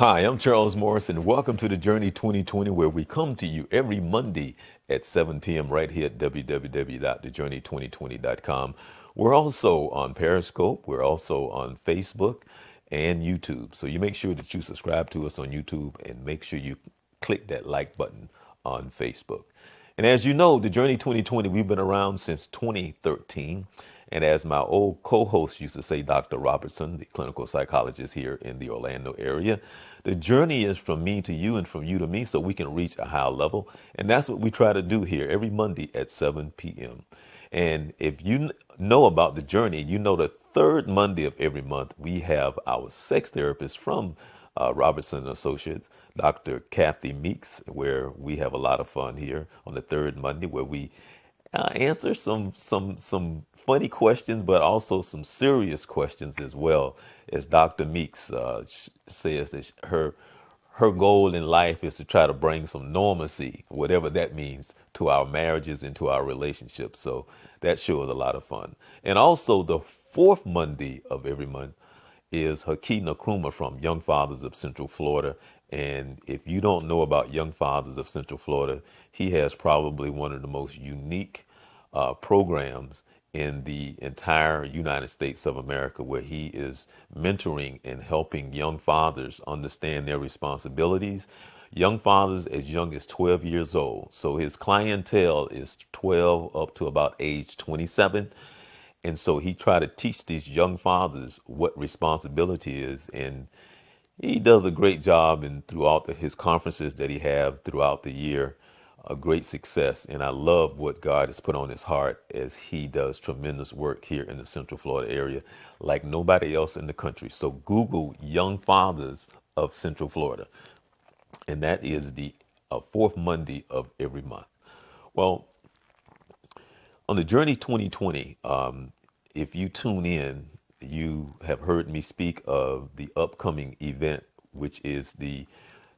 Hi, I'm Charles Morris, and welcome to the Journey 2020, where we come to you every Monday at 7 p.m. right here at www.thejourney2020.com. We're also on Periscope. We're also on Facebook and YouTube. So you make sure that you subscribe to us on YouTube and make sure you click that like button on Facebook. And as you know, the Journey 2020, we've been around since 2013. And as my old co-host used to say, Dr. Robertson, the clinical psychologist here in the Orlando area, the journey is from me to you and from you to me so we can reach a higher level. And that's what we try to do here every Monday at 7 p.m. And if you know about the journey, you know the third Monday of every month, we have our sex therapist from Robertson Associates, Dr. Kathy Meeks, where we have a lot of fun here on the third Monday, where we answer some funny questions, but also some serious questions as well. As Dr. Meeks says that her goal in life is to try to bring some normalcy, whatever that means, to our marriages and to our relationships. So that show is a lot of fun. And also the fourth Monday of every month is Haki Nkrumah from Young Fathers of Central Florida. And if you don't know about Young Fathers of Central Florida, he has probably one of the most unique programs in the entire United States of America, where he is mentoring and helping young fathers understand their responsibilities. Young fathers as young as 12 years old. So his clientele is 12 up to about age 27. And so he tried to teach these young fathers what responsibility is. And he does a great job, and throughout his conferences that he have throughout the year, a great success. And I love what God has put on his heart as he does tremendous work here in the Central Florida area like nobody else in the country. So Google Young Fathers of Central Florida, and that is the fourth Monday of every month. Well, on the Journey 2020, if you tune in, you have heard me speak of the upcoming event, which is the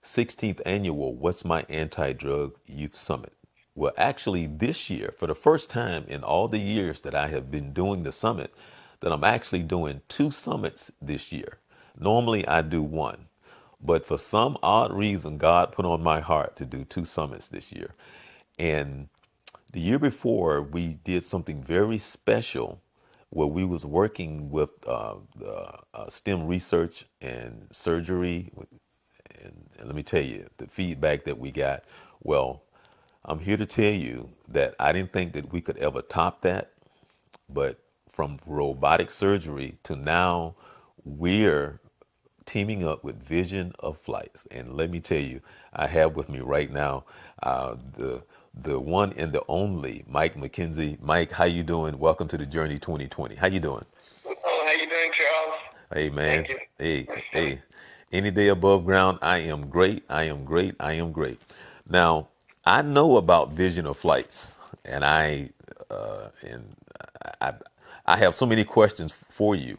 16th annual What's My Anti-Drug Youth Summit. Well, actually this year, for the first time in all the years that I have been doing the summit, that I'm actually doing two summits this year. Normally I do one, but for some odd reason, God put on my heart to do two summits this year. And the year before, we did something very special where we was working with STEM research and surgery. And let me tell you, the feedback that we got, well, I'm here to tell you that I didn't think that we could ever top that. But from robotic surgery to now, we're teaming up with Vision of Flights. And let me tell you, I have with me right now the one and the only Mike McKenzie. Mike, how you doing? Welcome to the Journey 2020. How you doing? Oh, how you doing, Charles? Hey man. Thank you. Hey. Any day above ground, I am great. I am great. I am great. Now, I know about Vision of Flights, and and I I have so many questions for you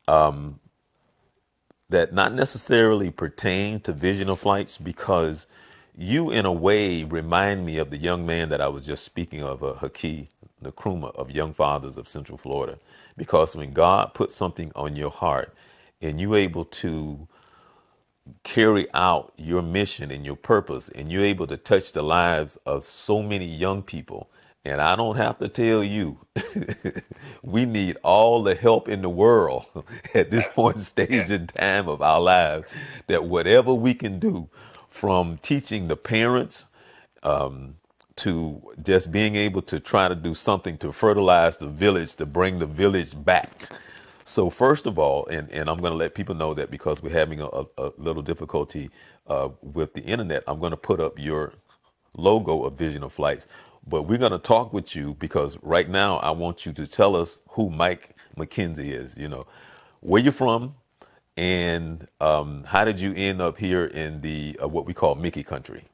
that not necessarily pertain to Vision of Flights, because you, in a way, remind me of the young man that I was just speaking of, Haki Nkrumah of Young Fathers of Central Florida. Because when God puts something on your heart and you're able to carry out your mission and your purpose, and you're able to touch the lives of so many young people. And I don't have to tell you, we need all the help in the world at this point stage in time of our lives, that whatever we can do, from teaching the parents to just being able to try to do something to fertilize the village, to bring the village back. So first of all, and I'm going to let people know that because we're having a little difficulty with the internet, I'm going to put up your logo of Vision of Flights. But we're going to talk with you because right now I want you to tell us who Mike McKenzie is. You know, where you're from, and how did you end up here in the what we call Mickey country?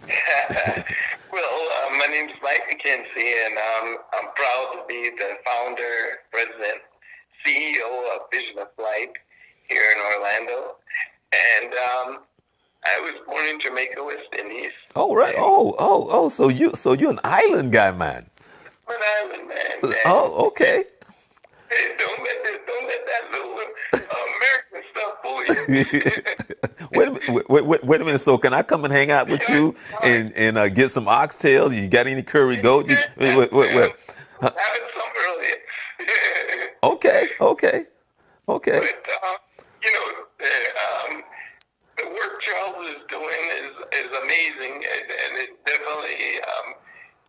Well, my name is Mike McKenzie, and I'm proud to be the founder, president, CEO of Vision of Flight here in Orlando. And I was born in Jamaica, West Indies. Oh right. And Oh. So you're an island guy, man. I'm an island man, man. Oh, okay. Hey, don't let that little American stuff fool you. Wait a minute. Wait a minute. So can I come and hang out with Yeah, you sorry. and get some oxtails? You got any curry goat? You, Yeah, wait. having some earlier. Okay. Okay. Okay. But you know, the work Charles is doing is amazing, and it definitely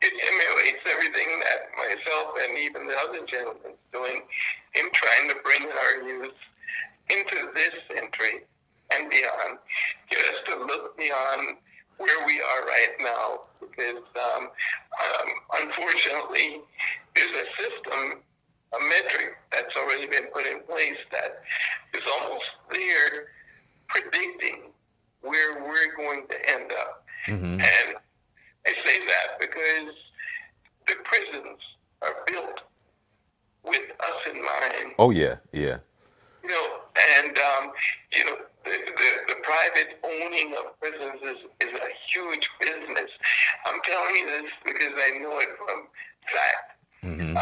it emulates everything that myself and even the other gentlemen doing in trying to bring our youth into this century and beyond. Get us to look beyond where we are right now, because unfortunately, there's a system, a metric that's already been put in place that is almost there predicting where we're going to end up. Mm-hmm. And I say that because the prisons are built with us in mind. Oh yeah. Yeah. You know, and you know, the private owning of prisons is a huge business. I'm telling you this because I know it from fact. Mm-hmm.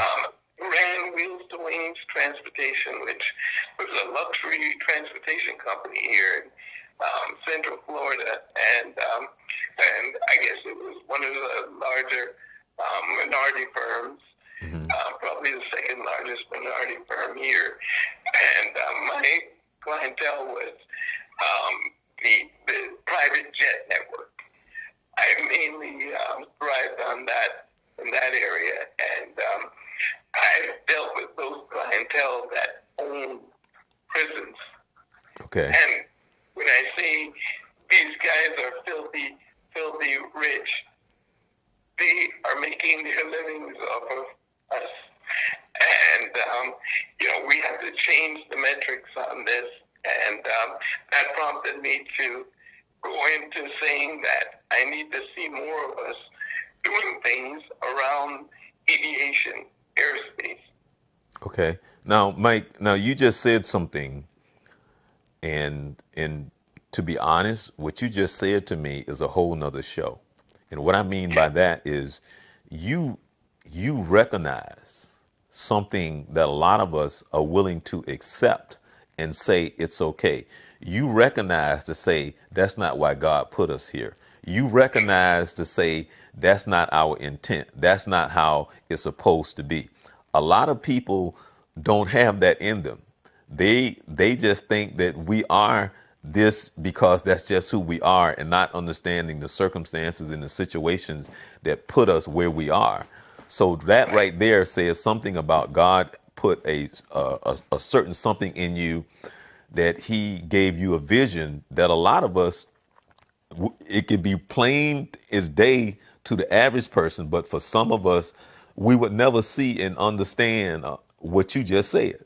Ran Wheels to Wings Transportation, which was a luxury transportation company here in Central Florida, and I guess it was one of the larger minority firms, Mm-hmm. probably the second largest minority firm here. And my clientele was the private jet network. I mainly thrived on that in that area, and I dealt with those clientele that own prisons. Okay. And when I say these guys are filthy, filthy rich, they are making their livings off of us. And, you know, we have to change the metrics on this. And that prompted me to go into saying that I need to see more of us doing things around aviation, airspace. Okay. Now, Mike, now you just said something, and to be honest, what you just said to me is a whole nother show. And what I mean by that is you recognize something that a lot of us are willing to accept and say it's okay. You recognize to say that's not why God put us here. You recognize to say that's not our intent. That's not how it's supposed to be. A lot of people don't have that in them. They just think that we are this because that's just who we are, and not understanding the circumstances and the situations that put us where we are. So that right there says something about God put a certain something in you, that he gave you a vision that a lot of us, it could be plain as day to the average person, but for some of us, we would never see and understand what you just said.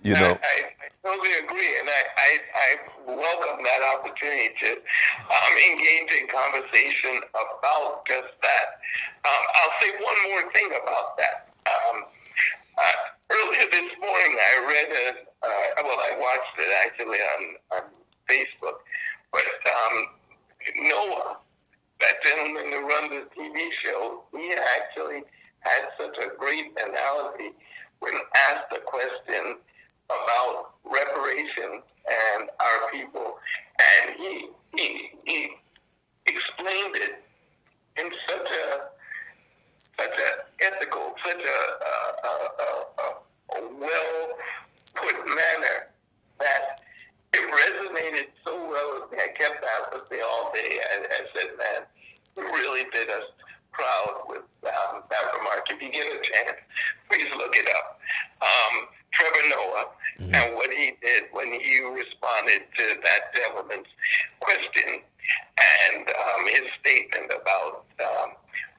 You know. I totally agree, and I welcome that opportunity to engage in conversation about just that. I'll say one more thing about that. Earlier this morning, I read I watched it actually on Facebook, but Noah, that gentleman who runs the TV show, he actually had such a great analogy when asked a question about reparations and our people, and he explained it in such a ethical, such a well put manner that it resonated so well with me. I kept that with me all day. I said, man, you really did us proud with that remark. If you get a chance, please look it up. Trevor Noah, mm-hmm. and what he did when he responded to that gentleman's question, and his statement about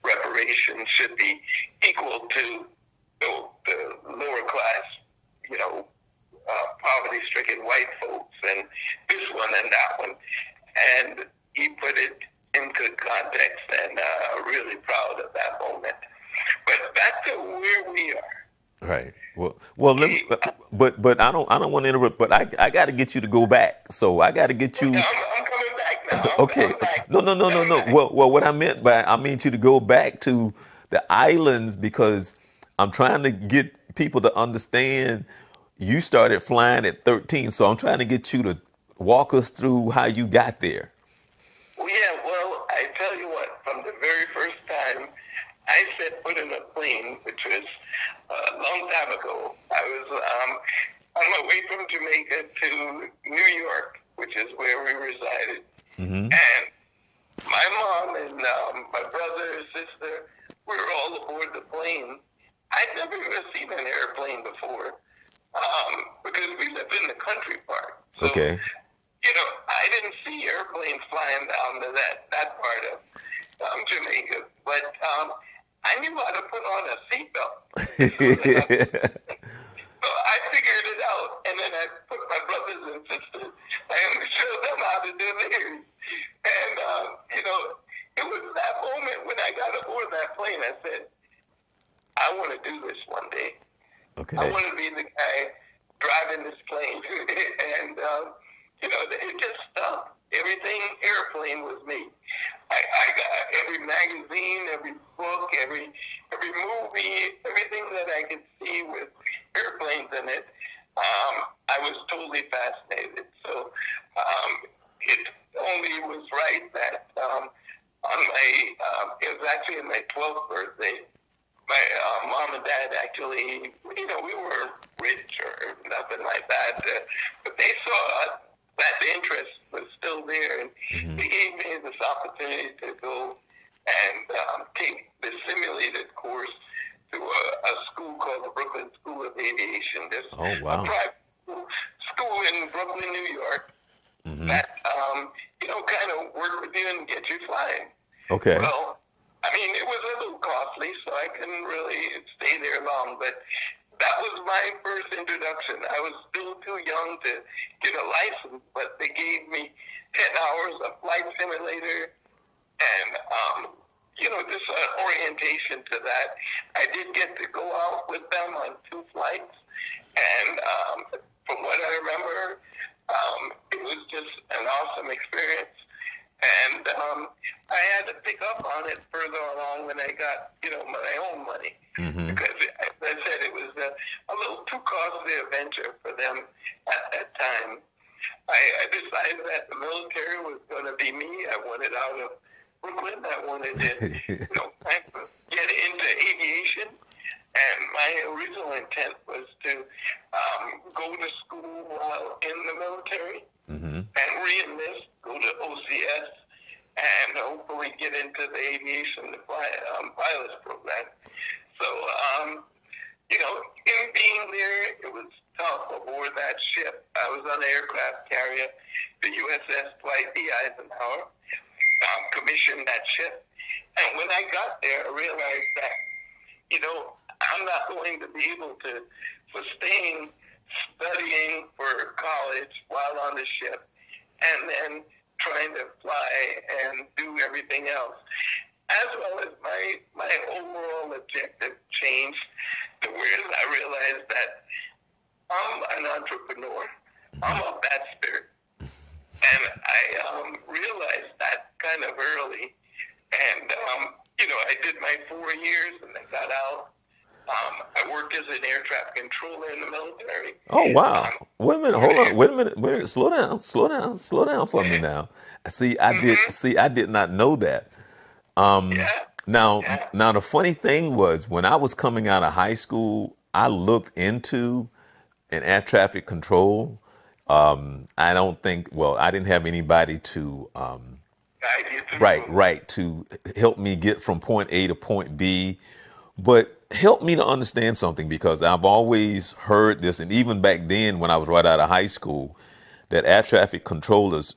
reparations should be equal to the lower class, you know, poverty-stricken white folks, and this one and that one. And he put it in good context, and really proud of that moment. But back to where we are. Right. Well. Let me, but I don't want to interrupt. But I got to get you to go back. So I got to get you. I'm coming back now. Okay. I'm back. No. Well, what I meant by I mean you to go back to the islands, because I'm trying to get people to understand. you started flying at 13, so I'm trying to get you to walk us through how you got there. Well, yeah, well, I tell you what, from the very first time I set foot in a plane, which was a long time ago, I was on my way from Jamaica to New York, which is where we resided. Mm-hmm. And my mom and my brother and sister, we were all aboard the plane. I'd never even seen an airplane before because we lived in the country part. So, Okay. you know, I didn't see airplanes flying down to that part of Jamaica, but I knew how to put on a seatbelt. So I figured it out, and then I put my brothers and sisters and showed them how to do theirs. And, you know, it was that moment when I got aboard that plane, I said, I want to do this one day. Okay. I want to be the guy driving this plane. And, you know, it just stopped. Everything airplane was me. I got every magazine, every book, every movie, everything that I could see with airplanes in it. I was totally fascinated. So it only was right that on my, it was actually my 12th birthday, my mom and dad actually, you know, we weren't rich or nothing like that, but they saw that the interest was still there, and Mm-hmm. they gave me this opportunity to go and take the simulated course to a school called the Brooklyn School of Aviation. There's Oh, wow. a private school in Brooklyn, New York, Mm-hmm. that, you know, kind of work with you and get you flying. Okay. Well, I mean, it was a little costly, so I couldn't really stay there long, but that was my first introduction. I was still too young to get a license, but they gave me 10 hours of flight simulator and, you know, just an orientation to that. I did get to go out with them on 2 flights, and from what I remember, it was just an awesome experience. And I had to pick up on it further along when I got, you know, my own money. Mm-hmm. Because, as I said, it was a little too costly a venture for them at that time. I decided that the military was going to be me. I wanted out of Brooklyn. I wanted to, you know, kind of get into aviation. And my original intent was to go to school while in the military. Mm-hmm. And re-enlist, go to OCS, and hopefully get into the aviation pilots program. So, you know, in being there, it was tough aboard that ship. I was on an aircraft carrier, the USS Dwight D. Eisenhower, commissioned that ship. And when I got there, I realized that, you know, I'm not going to be able to sustain studying for college while on the ship and then trying to fly and do everything else. As well as my overall objective changed to where I realized that I'm an entrepreneur. I'm of that spirit. And I realized that kind of early. And, you know, I did my 4 years and I got out. I worked as an air traffic controller in the military. Oh, wow. Wait a minute. Hold on. Wait a minute. Slow down. Slow down for me now. See, I did not know that. Yeah. Now, Yeah. now the funny thing was when I was coming out of high school, I looked into an air traffic control. I don't think, well, I didn't have anybody to, right, to help me get from point A to point B. But help me to understand something because I've always heard this, and even back then when I was right out of high school, that air traffic controllers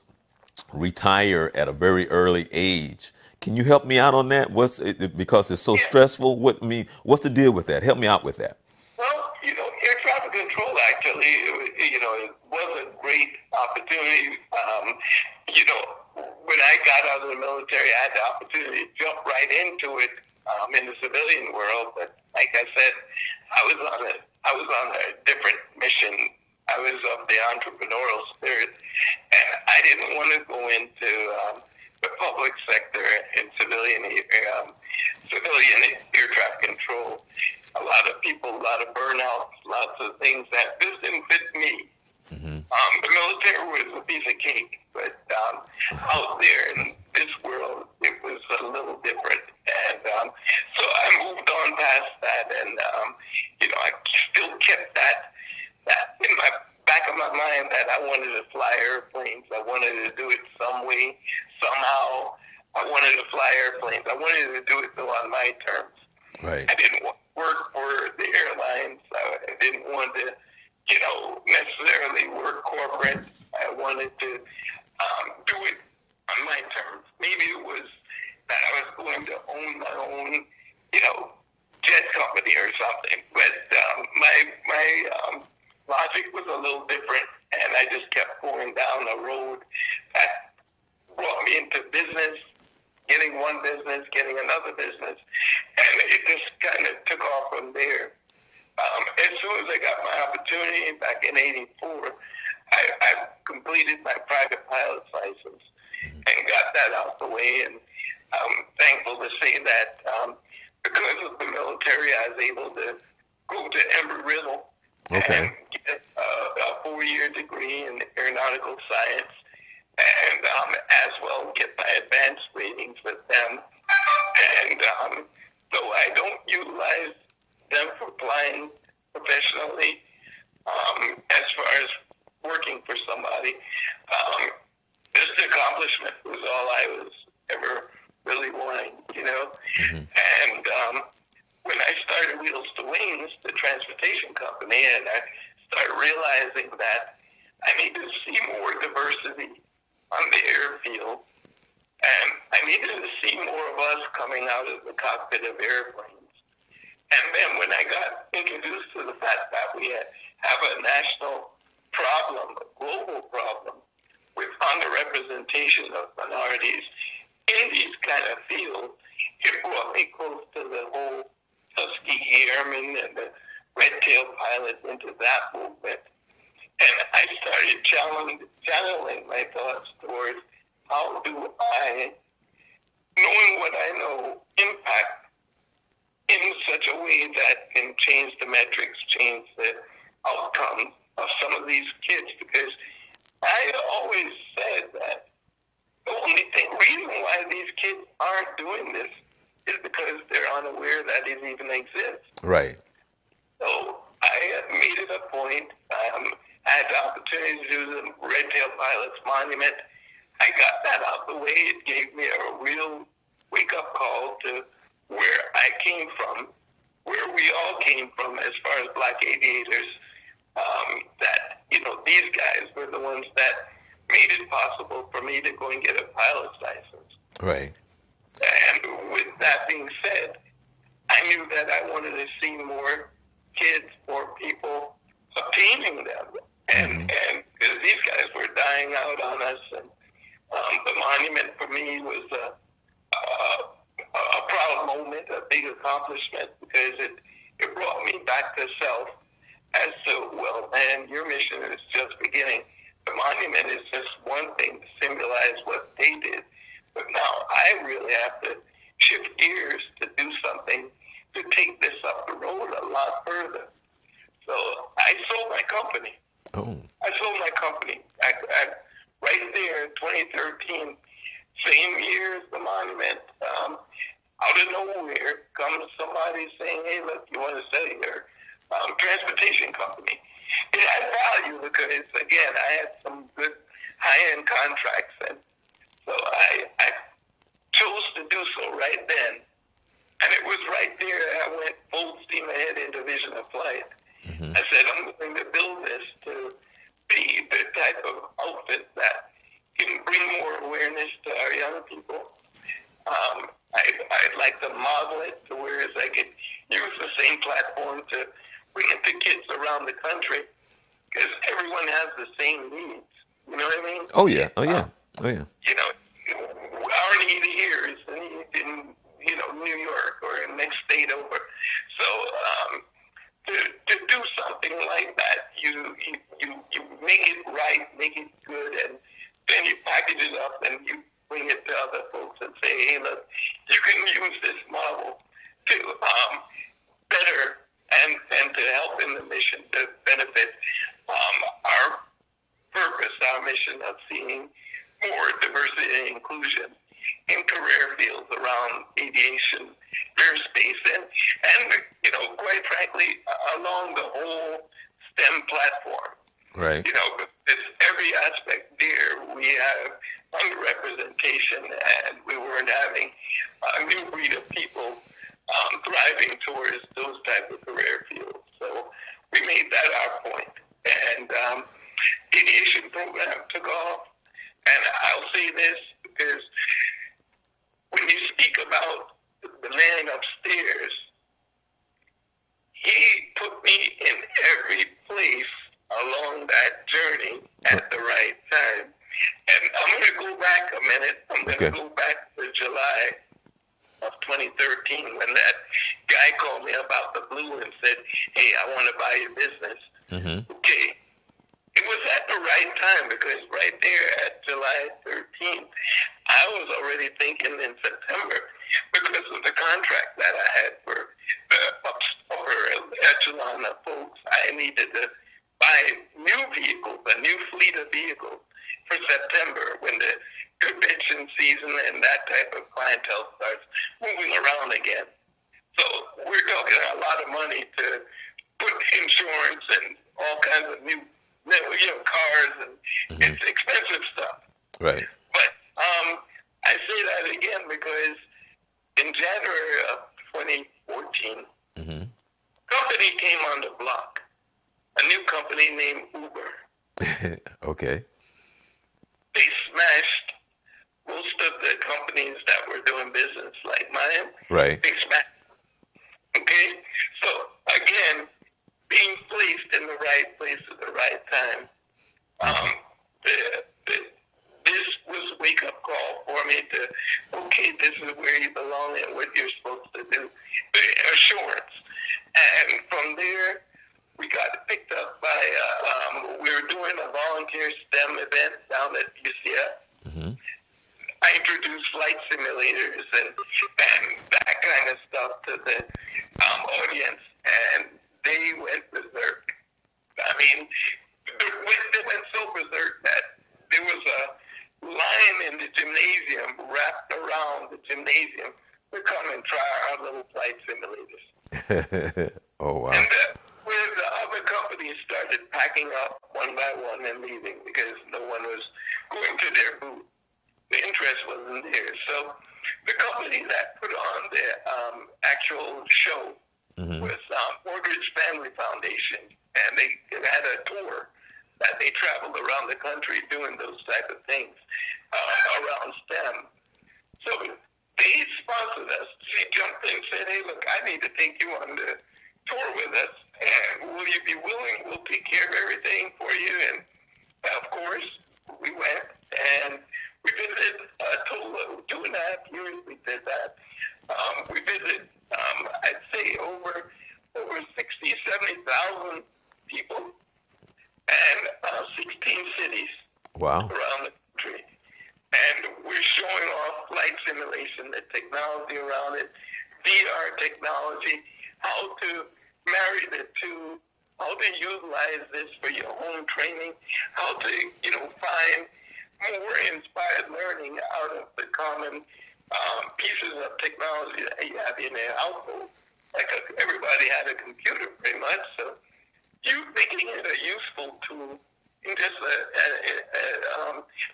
retire at a very early age. Can you help me out on that? What's it, because it's so Yeah. stressful? What's the deal with that? Help me out with that. Well, you know, air traffic control actually, you know, it was a great opportunity. You know, when I got out of the military, I had the opportunity to jump right into it in the civilian world. But like I said, I was on a different mission. I was of the entrepreneurial spirit, and I didn't want to go into the public sector in civilian air traffic control. A lot of people, a lot of burnouts, lots of things that this didn't Right. I didn't want to work for the airlines. I didn't want to, necessarily work corporate. I wanted to do it on my terms. Maybe it was that I was going to own my own, jet company or something. But my logic was a little different, and I just kept going down a road that brought me into business, getting one business, getting another business, and it just kind of took off from there. As soon as I got my opportunity back in '84, I completed my private pilot's license and got that out the way. And I'm thankful to say that because of the military, I was able to go to Embry-Riddle and get a 4-year degree in aeronautical science, and as well get my advanced ratings with them. And though I don't utilize them for flying professionally, as far as working for somebody, just the accomplishment was all I was ever really wanting. And when I started Wheels to Wings, the transportation company, and I started realizing that I needed to see more diversity on the airfield, and I needed to see more of us coming out of the cockpit of airplanes. And then when I got introduced to the fact that we have a national problem, a global problem, with underrepresentation of minorities in these kind of fields, it brought me close to the whole Tuskegee Airmen and the Red Tail pilots into that movement. And I started channeling my thoughts towards how do I, knowing what I know, impact in such a way that can change the metrics, change the outcome of some of these kids. Because I always said that the only reason why these kids aren't doing this is because they're unaware that it even exists. Right. So I made it a point. I had the opportunity to do the Red Tail Pilots Monument. I got that out the way. It gave me a real wake-up call to where I came from, where we all came from as far as black aviators, that, these guys were the ones that made it possible for me to go and get a pilot's license. Right. And with that being said, I knew that I wanted to see more kids, more people obtaining them. And because these guys were dying out on us, and the monument for me was a proud moment, a big accomplishment, because it brought me back to self as to, well, man, your mission is just beginning. The monument is just one thing to symbolize what they did. But now I really have to shift gears to do something to take this up the road a lot further. So I sold my company. Oh. I sold my company. Right there in 2013, same year as the monument, out of nowhere comes somebody saying, hey, look, you want to sell your transportation company. It had value because, again, I had some good high-end contracts, and so I chose to do so right then. And it was right there I went full steam ahead in Division of Flight. I said, I'm going to build this to be the type of outfit that can bring more awareness to our young people. I'd like to model it to where I could use the same platform to bring it to kids around the country, because everyone has the same needs. You know what I mean? Oh, yeah. Oh, yeah. Oh, yeah. Our need here is the need in, New York or in next state over. So to do something like that, you make it right, make it good, and then you package it up and you bring it to other folks and say, hey, look, you can use this model to better and to help in the mission to benefit our purpose, our mission of seeing more diversity and inclusion in career fields around aviation, airspace, and quite frankly, along the whole STEM platform. Right. It's every aspect there. We have underrepresentation, and we weren't having a new breed of people thriving moving towards those type of career fields. So we made that our point. And aviation program took off. And I'll say this because when you speak about the man upstairs, he put me in every place along that journey at the right time. And I'm going to go back a minute. I'm going to go back to July of 2013 when that guy called me about the blue and said, hey, I want to buy your business. Mm-hmm. Okay. It was at the right time because right there at July 13th, I was already thinking in September because of the contract that I had for the upper echelon of folks. I needed to buy new vehicles, a new fleet of vehicles for September when the convention season and that type of clientele starts moving around again. So we're talking a lot of money to put insurance and all kinds of new cars, and it's expensive stuff. Right. But I say that again because in January of 2014, company came on the block, a new company named Uber. Okay. They smashed most of the companies that were doing business like mine. Right. They smashed. Okay? So, again, being placed in the right place at the right time. This was a wake-up call for me to, okay, this is where you belong and what you're supposed to do. The assurance. And from there, we got picked up by, we were doing a volunteer STEM event down at UCF. I introduced flight simulators and that kind of stuff to the audience, and they went berserk. I mean, they went so berserk that there was a line in the gymnasium wrapped around the gymnasium to come and try our little flight simulators. Oh, wow. And where the other companies started packing up one by one and leaving because no one was going to their booth. The interest wasn't there. So the company that put on the actual show was Mortgage Family Foundation, and they had a tour that they traveled around the country doing those type of things around STEM. So they sponsored us. They jumped in and said, hey, look, I need to take you on the tour with us, and will you be willing? We'll take care of everything for you. And, of course, we went, and we visited a total of 2.5 years we did that. We visited, I'd say, over 60, 70,000 people and 16 cities Wow. around the country. And we're showing off flight simulation, the technology around it, VR technology, how to marry the two, how to utilize this for your home training, how to, find more inspired learning out of the common pieces of technology that you have in their household. Like everybody had a computer pretty much, so you making it a useful tool and just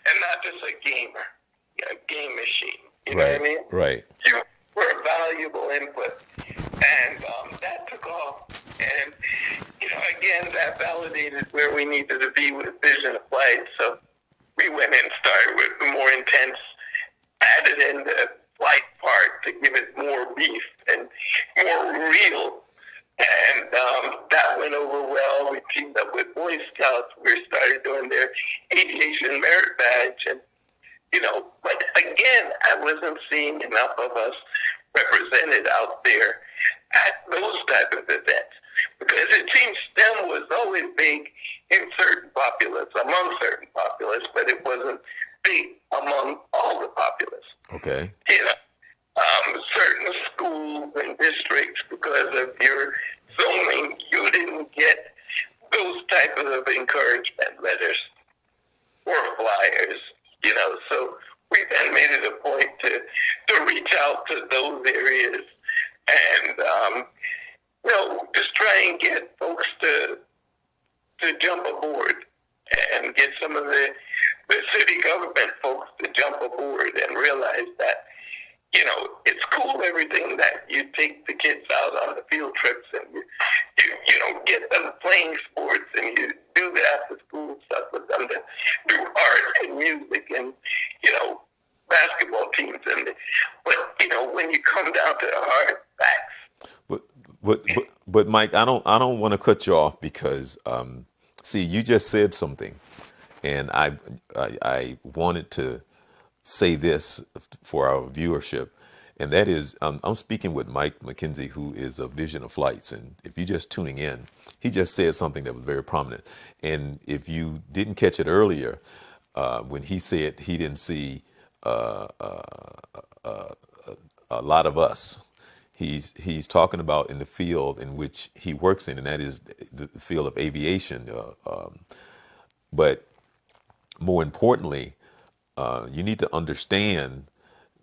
and not just a gamer, a game machine. You know what I mean? Right. You were a valuable input, and that took off. And again, that validated where we needed to be with vision of flight. So we went and started with the more intense, added in the flight part to give it more beef and more real. And that went over well. We teamed up with Boy Scouts. We started doing their aviation merit badge. And, but again, I wasn't seeing enough of us represented out there at those type of events. Because it seems STEM was always big in certain populace, among certain populace, but it wasn't big among all the populace. Okay. Certain schools and districts, because of your zoning, you didn't get those type of encouragement letters or flyers, So we then made it a point to reach out to those areas and, just try and get folks to jump aboard and get some of the city government folks to jump aboard and realize that, it's cool everything that you take the kids out on But Mike, I don't want to cut you off because see, you just said something, and I wanted to say this for our viewership, and that is I'm speaking with Mike McKenzie, who is a Vision of Flights, and if you're just tuning in, he just said something that was very prominent, and if you didn't catch it earlier, when he said he didn't see a lot of us. He's talking about in the field in which he works in, and that is the field of aviation. But more importantly, you need to understand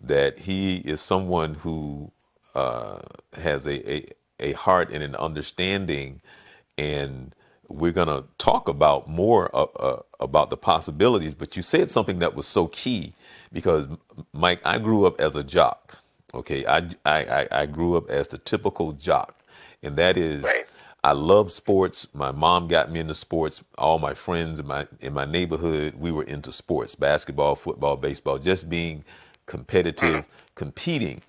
that he is someone who has a heart and an understanding, and we're going to talk about more about the possibilities. But you said something that was so key because, Mike, I grew up as a jock. Okay, I grew up as the typical jock, and that is Right. I love sports. My mom got me into sports. All my friends in my neighborhood, we were into sports: basketball, football, baseball. Just being competitive, competing.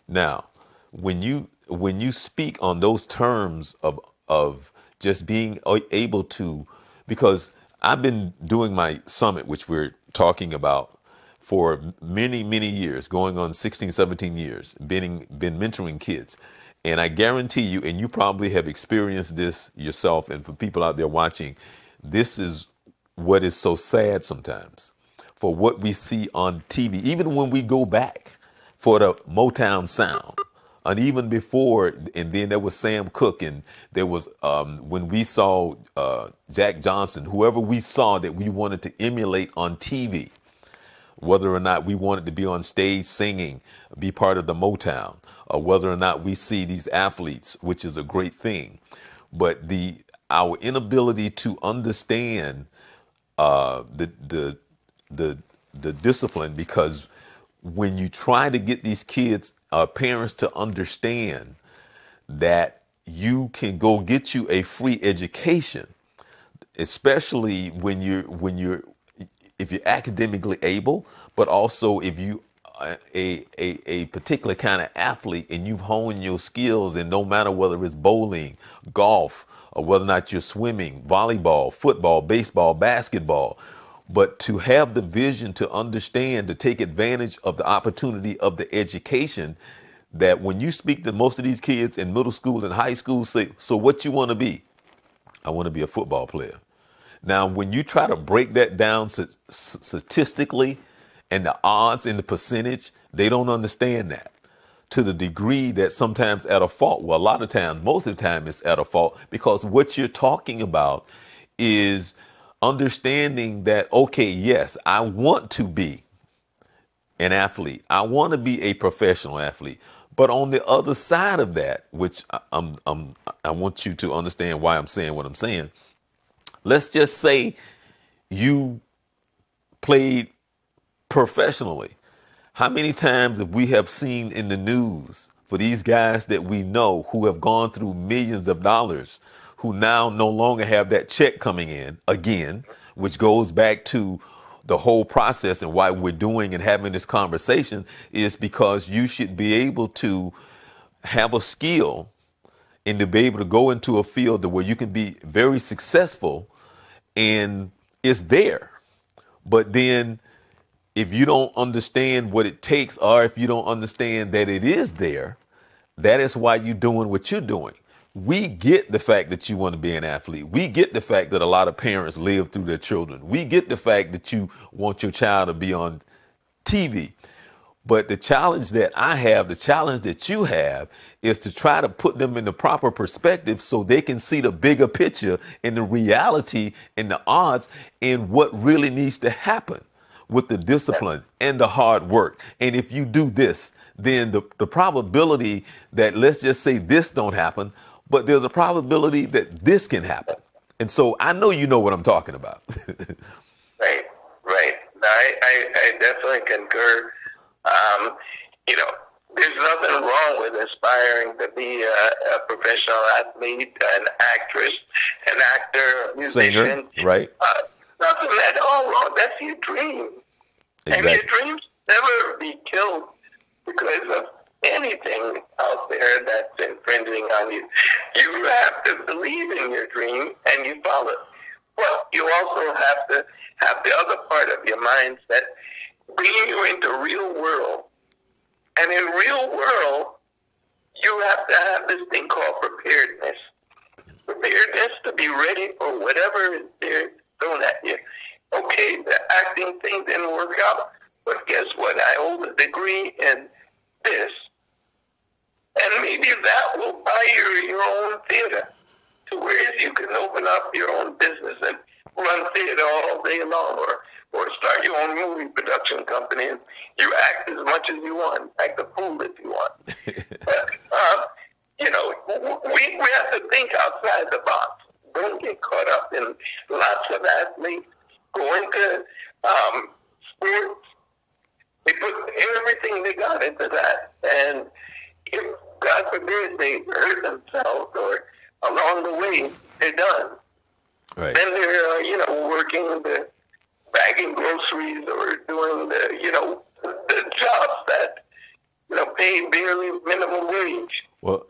Now, when you speak on those terms of just being able to, because I've been doing my summit, which we're talking about, for many, many years, going on 16, 17 years, been mentoring kids. And I guarantee you, and you probably have experienced this yourself, and for people out there watching, this is what is so sad sometimes. For what we see on TV, even when we go back for the Motown sound, and even before, and then there was Sam Cooke, and there was when we saw Jack Johnson, whoever we saw that we wanted to emulate on TV, whether or not we wanted to be on stage singing, be part of the Motown, or whether or not we see these athletes, which is a great thing. But our inability to understand the discipline, because when you try to get these kids, parents to understand that you can go get you a free education, especially when you're if you're academically able, but also if you a particular kind of athlete and you've honed your skills, and no matter whether it's bowling, golf, or whether or not you're swimming, volleyball, football, baseball, basketball, but to have the vision to understand, to take advantage of the opportunity of the education, that when you speak to most of these kids in middle school and high school, say, so what you want to be? I want to be a football player. Now, when you try to break that down statistically and the odds and the percentage, they don't understand that to the degree that sometimes at a fault. Well, a lot of times, most of the time it's at a fault, because what you're talking about is understanding that, okay, yes, I want to be an athlete. I want to be a professional athlete. But on the other side of that, which I want you to understand why I'm saying what I'm saying. Let's just say you played professionally. How many times have we have seen in the news for these guys that we know who have gone through millions of dollars, who now no longer have that check coming in again, which goes back to the whole process, and why we're doing and having this conversation is because you should be able to have a skill and to be able to go into a field where you can be very successful, and it's there. But then if you don't understand what it takes, or if you don't understand that it is there, that is why you're doing what you're doing. We get the fact that you want to be an athlete. We get the fact that a lot of parents live through their children. We get the fact that you want your child to be on TV. But the challenge that I have, the challenge that you have, is to try to put them in the proper perspective so they can see the bigger picture and the reality and the odds and what really needs to happen with the discipline and the hard work. And if you do this, then the probability that, let's just say, this don't happen, but there's a probability that this can happen. And so I know you know what I'm talking about. Right, right. No, I definitely concur. You know, there's nothing wrong with aspiring to be a professional athlete, an actress, an actor, a musician. Singer, right? Nothing at all wrong. That's your dream. Exactly. And your dreams never be killed because of anything out there that's infringing on you. You have to believe in your dream and you follow it. But you also have to have the other part of your mindset bringing you into real world. And in real world, you have to have this thing called preparedness. Preparedness to be ready for whatever is there thrown at you. Okay, the acting thing didn't work out, but guess what? I hold a degree in this. And maybe that will buy you your own theater, to where you can open up your own business and run theater all day long, or start your own movie production company, and you act as much as you want, act a fool if you want. But, we have to think outside the box. Don't get caught up in lots of athletes go into sports. They put everything they got into that, and if, God forbid, they hurt themselves or along the way, they're done. Right. Then they're, working the bagging groceries or doing the jobs that, pay barely minimum wage. Well,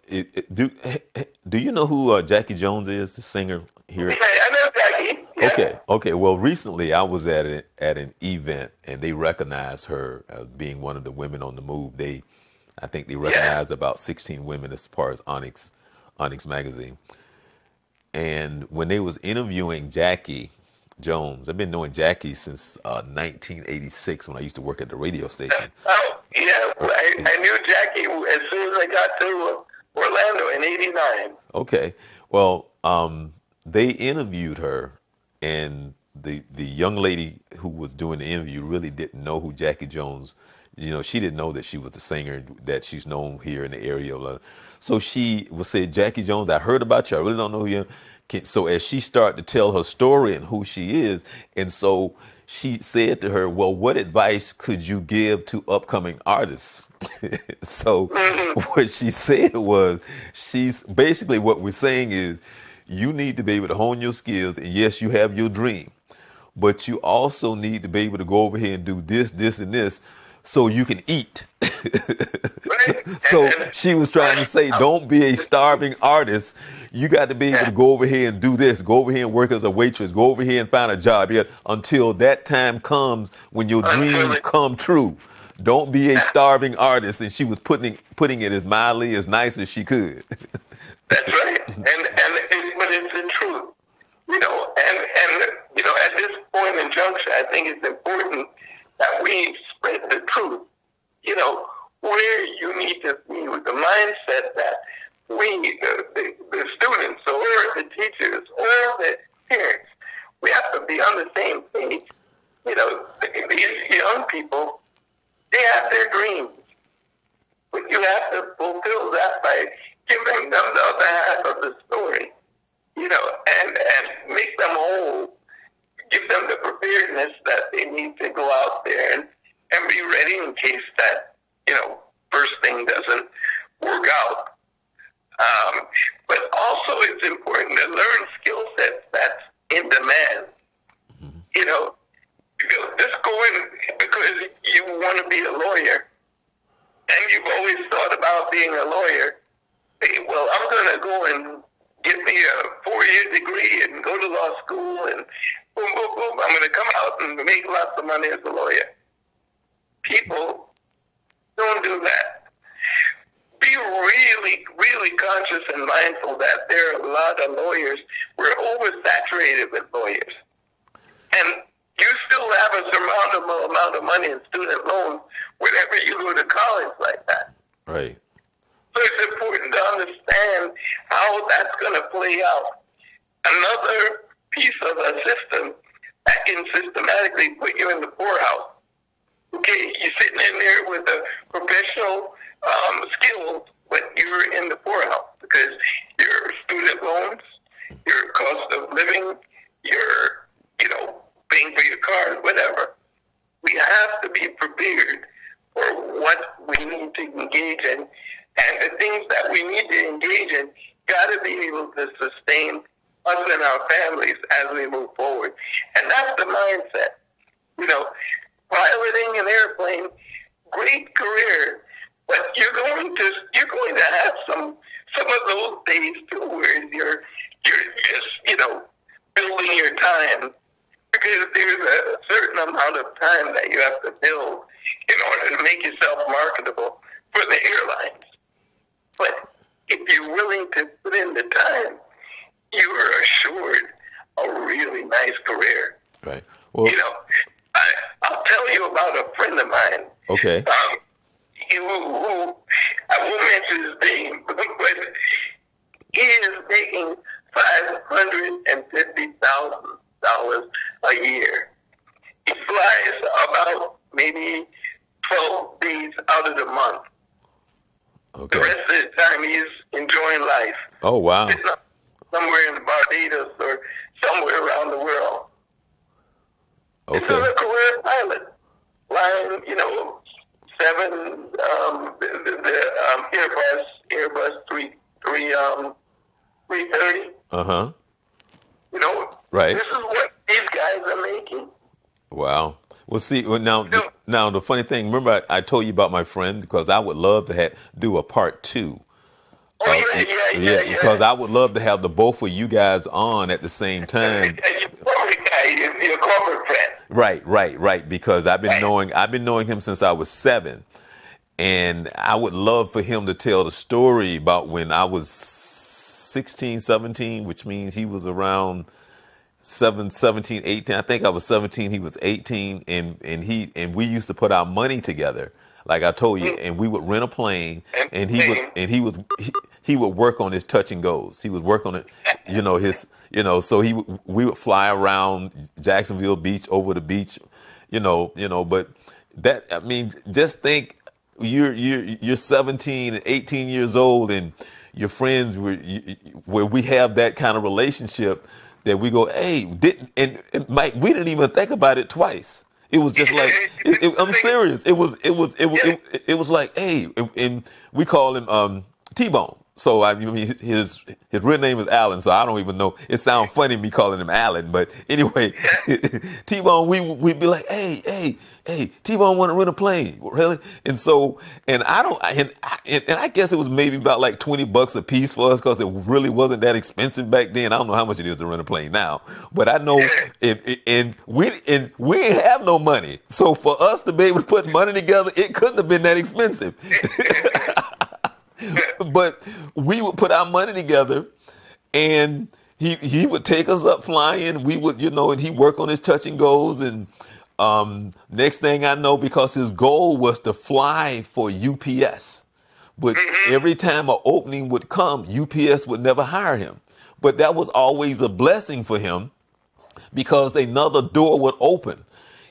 do you know who Jackie Jones is, the singer here? Yeah, I know Jackie. Yeah. Okay. Well, recently I was at an event and they recognized her as being one of the women on the move. I think they recognized about 16 women as far as Onyx magazine. And when they was interviewing Jackie Jones, I've been knowing Jackie since 1986 when I used to work at the radio station. Oh, yeah. I knew Jackie as soon as I got to Orlando in '89. Okay. Well, they interviewed her, and the young lady who was doing the interview really didn't know who Jackie Jones. She didn't know that she was the singer that she's known here in the area. So she would say, Jackie Jones, I heard about you. I really don't know who you are. So as she started to tell her story and who she is, and so she said to her, well, what advice could you give to upcoming artists? So what she said was, she's basically what we're saying is, you need to be able to hone your skills. And yes, you have your dream, but you also need to be able to go over here and do this, this, and this, so you can eat. So she was trying to say, don't be a starving artist. You got to be able to go over here and do this, go over here and work as a waitress, go over here and find a job here until that time comes when your dream come true. Don't be a starving artist. And she was putting it as mildly, as nice as she could. That's right. But it's the truth. At this point in juncture, I think it's important that we spread the truth. Where you need to be with the mindset that we, the students or the teachers or the parents, we have to be on the same page. These young people, they have their dreams, but you have to fulfill that by giving them the other half of the story, and make them whole, give them the preparedness that they need to go out there and be ready in case that, first thing doesn't work out. But also it's important to learn skill sets that's in demand. Just going because you want to be a lawyer and you've always thought about being a lawyer. Hey, well, I'm going to go and get me a 4-year degree and go to law school and boom, boom, boom. I'm going to come out and make lots of money as a lawyer. People don't do that. Be really, really conscious and mindful that there are a lot of lawyers. We're oversaturated with lawyers. And you still have a surmountable amount of money in student loans whenever you go to college like that. Right. So it's important to understand how that's going to play out. Another piece of a system that can systematically put you in the poorhouse. Okay, you're sitting in there with a professional skills, but you're in the poorhouse because your student loans, your cost of living, your, paying for your cars, whatever. We have to be prepared for what we need to engage in. And the things that we need to engage in got to be able to sustain us and our families as we move forward. And that's the mindset. Piloting an airplane, great career, But you're going to have some of those days too where you're just, building your time, because there's a certain amount of time that you have to build in order to make yourself marketable for the airlines. But if you're willing to put in the time, you are assured a really nice career. Right. Well, I'll tell you about a friend of mine. Okay. Who I won't mention his name, but he is making $550,000 a year. He flies about maybe 12 days out of the month. Okay. The rest of the time he's enjoying life. Oh, wow. Somewhere in Barbados or somewhere around the world. Okay. This is a career pilot, flying, Airbus 330. Uh-huh. Right. This is what these guys are making. Wow. Well, see, now the funny thing, remember I told you about my friend, because I would love to do a part 2. Yeah. Because I would love to have the both of you guys on at the same time. Your corporate friend. Right. Because I've been knowing him since I was 7, and I would love for him to tell the story about when I was 16, 17, which means he was around 17, 18. I think I was 17. He was 18, and we used to put our money together, like I told you, and we would rent a plane, and he would work on his touch and goes. He would work on it, so we would fly around Jacksonville Beach, over the beach, but that, I mean, just think you're 17 and 18 years old, and your friends where we have that kind of relationship that we go, hey, and Mike, we didn't even think about it twice. It was just like, I'm serious. It was like, hey, and we call him T-Bone. So I mean, his real name is Alan. So I don't even know. It sounds funny me calling him Alan, but anyway, T-Bone, we'd be like, hey, T-Bone want to rent a plane, really? And so, and I guess it was maybe about like $20 a piece for us, because it really wasn't that expensive back then. I don't know how much it is to rent a plane now, but I know we didn't have no money. So for us to be able to put money together, it couldn't have been that expensive. But we would put our money together, and he would take us up flying. We would, and he'd work on his touch and goes. And next thing I know, because his goal was to fly for UPS. But every time an opening would come, UPS would never hire him. But that was always a blessing for him, because another door would open.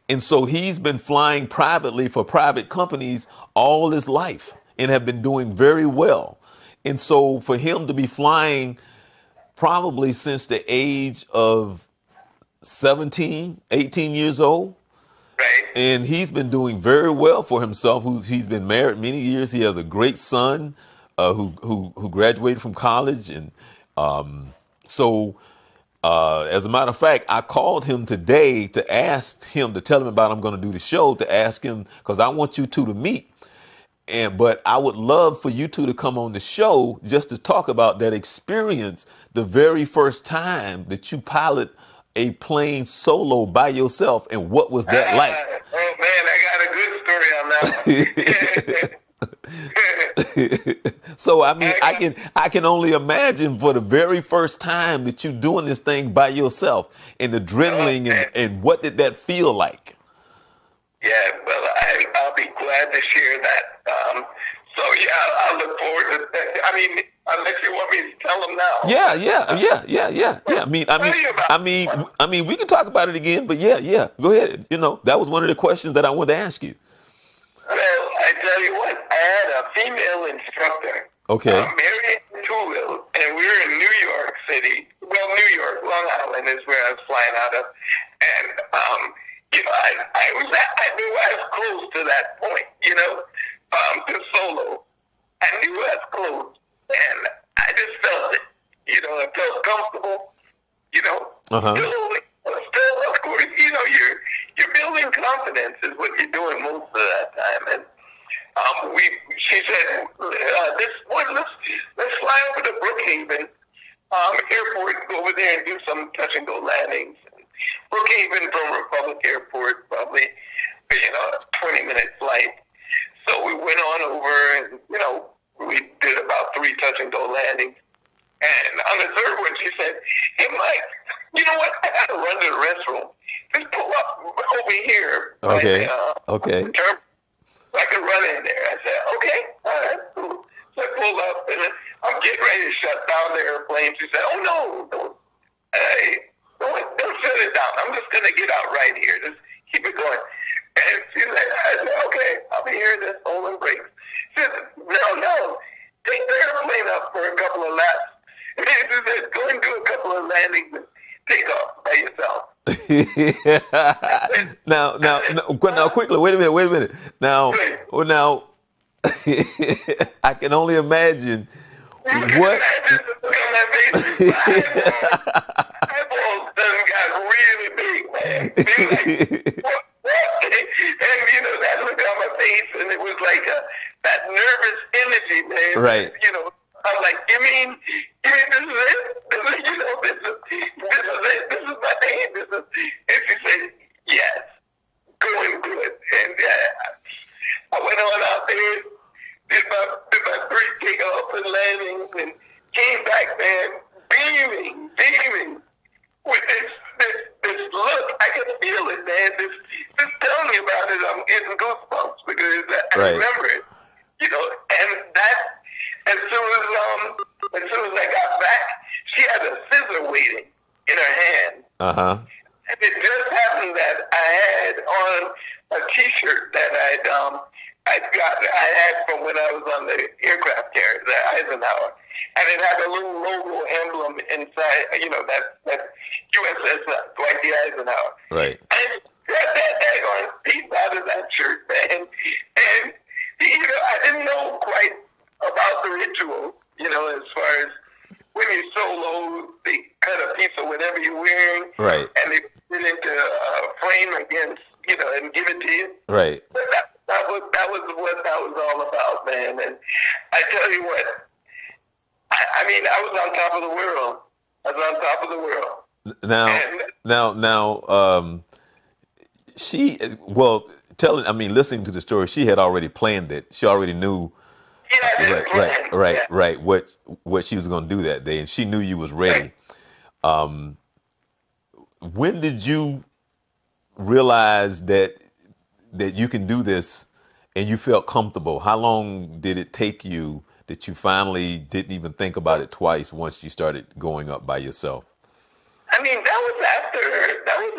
And so he's been flying privately for private companies all his life, and have been doing very well. And so for him to be flying probably since the age of 17, 18 years old, right, and he's been doing very well for himself. He's been married many years. He has a great son who graduated from college. And so as a matter of fact, I called him today to ask him, to tell him about I'm going to do the show, to ask him, because I want you two to meet. But I would love for you two to come on the show just to talk about that experience, the very first time that you pilot a plane solo by yourself, and what was that like? Oh man, I got a good story on that. So I mean, I can only imagine, for the very first time that you're doing this thing by yourself, and the adrenaline, and what did that feel like? Yeah, well, I'll be glad to share that. So yeah, I look forward to that. I mean, unless you want me to tell them now. Yeah. I mean, we can talk about it again, but yeah. Go ahead. That was one of the questions that I wanted to ask you. Well, I tell you what, I had a female instructor. Okay. Mary Toolville, and we were in New York City. Well, New York, Long Island is where I was flying out of, and I knew I was close to that point, to solo. I knew I was close, and I just felt it. I felt comfortable, Still, of course, you're building confidence is what you're doing most of that time. And she said, let's fly over to Brookhaven Airport, go over there and do some touch and go landings. Brookhaven from Republic Airport, probably, 20-minute flight. So we went on over and, we did about 3 touch and go landings. And on the third one, she said, hey, Mike, you know what? I got to run to the restroom. Just pull up over here. Okay. Okay. So I could run in there. I said, okay, all right, cool. So I pulled up, and I'm getting ready to shut down the airplane. She said, oh, no, don't shut it down. I'm just going to get out right here. Just keep it going. And she said, I said, okay, I'll be here this Olin breaks. She said, no, take the airplane up for a couple of laps. And she said, go and do a couple of landings and take off by yourself. now, quickly, wait a minute. Now, I can only imagine what. Eyeballs done got really big, man. What? And that look on my face, and it was like that nervous energy, man. Right. I'm like, you mean this is it? This is it. This is my name. And she said, yes, going good. And I went on out there, did my 3 takeoffs and landings, and came back, man, beaming with this look. I can feel it, man. Just telling you about it, I'm getting goosebumps because I remember it. And that. As soon as I got back, she had a scissor waiting in her hand. Uh-huh. And it just happened that I had on a T-shirt that I had from when I was on the aircraft carrier, the Eisenhower, and it had a little logo emblem inside. That USS Dwight D. Eisenhower. Right. And that piece out of that shirt, man. And I didn't know quite about the ritual, as far as when you solo, they cut a piece of whatever you're wearing, right, and they put it into a frame against, and give it to you. Right. But that was what that was all about, man. And I tell you what, I was on top of the world. I was on top of the world. Listening to the story, she had already planned it. She already knew. Right. What she was going to do that day, and she knew you was ready. When did you realize that you can do this, and you felt comfortable? How long did it take you that you finally didn't even think about it twice once you started going up by yourself? That was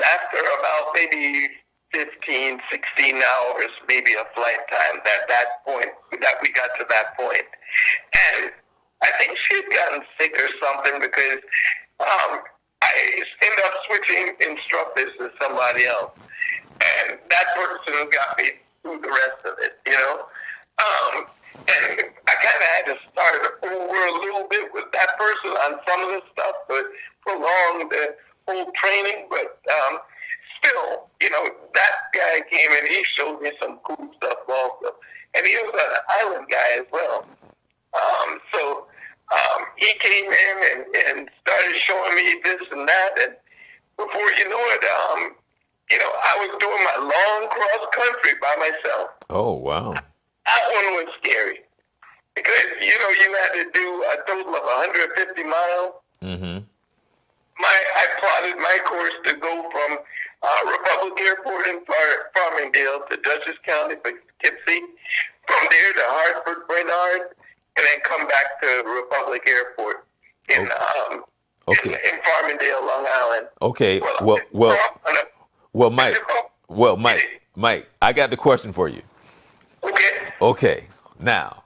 after about maybe 15, 16 hours, maybe a flight time that we got to that point. And I think she had gotten sick or something because I ended up switching instructors to somebody else. And that person got me through the rest of it, And I kind of had to start over a little bit with that person on some of the stuff, but prolong the whole training. But still, that guy came and he showed me some cool stuff also. And he was an island guy as well. He came in and started showing me this and that. And before you know it, I was doing my long cross country by myself. Oh, wow. That one was scary. Because, you had to do a total of 150 miles. Mm-hmm. I plotted my course to go from Republic Airport in Farmingdale to Dutchess County, Poughkeepsie, from there to Hartford, Brainerd, and then come back to Republic Airport in Farmingdale, Long Island. Okay. Mike, I got the question for you. Okay. Now,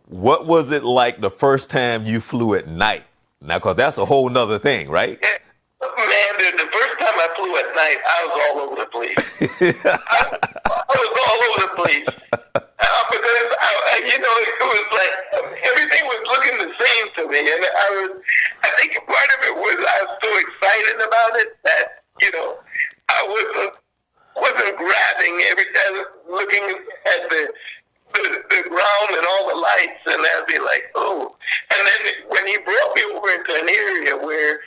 what was it like the first time you flew at night? Now, because that's a whole nother thing, right? Yeah. Man, the first time I flew at night, I was all over the place. I was all over the place. Because, it was like everything was looking the same to me. And I think part of it was I was so excited about it that, I wasn't grabbing every time, looking at the the ground and all the lights, and I'd be like, oh. And then when he brought me over into an area where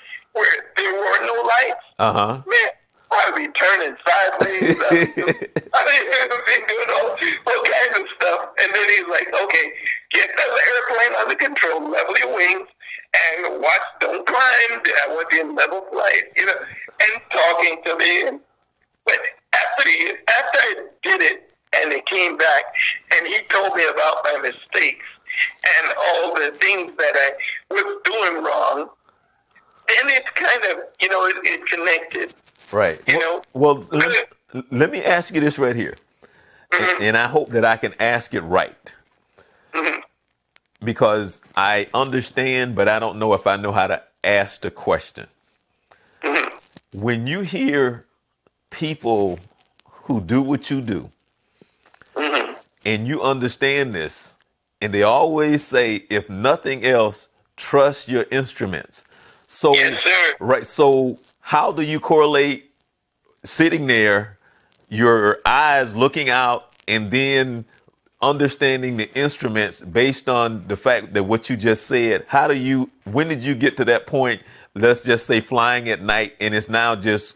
there were no lights, man, I'd be turning sideways. I'd be doing all kinds of stuff. And then he's like, okay, get that airplane under control, level your wings, and watch, don't climb. I want you in level flight, and talking to me. But after I did it, and it came back, and he told me about my mistakes and all the things that I was doing wrong, then it's kind of, it connected. Right. Well, let me ask you this right here. And I hope that I can ask it right. Because I understand, but I don't know if I know how to ask the question. When you hear people who do what you do, and you understand this, and they always say, if nothing else, trust your instruments. So, yes, sir. Right. So how do you correlate sitting there, your eyes looking out, and then understanding the instruments based on the fact that what you just said? When did you get to that point, let's just say flying at night, and it's now just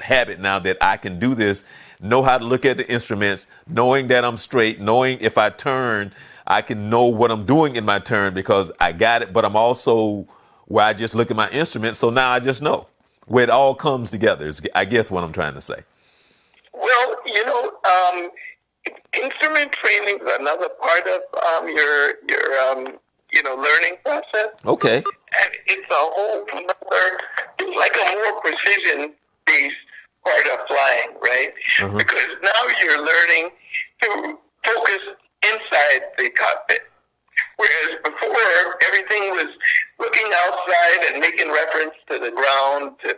habit now that I can do this, know how to look at the instruments, knowing that I'm straight, knowing if I turn, I can know what I'm doing in my turn because I got it, but I'm also where I just look at my instruments. So now I just know where it all comes together is, I guess, what I'm trying to say. Well, instrument training is another part of your learning process. Okay. And it's a whole other, it's like a more precision-based part of flying, right? Because now you're learning to focus inside the cockpit. Whereas before, everything was looking outside and making reference to the ground, to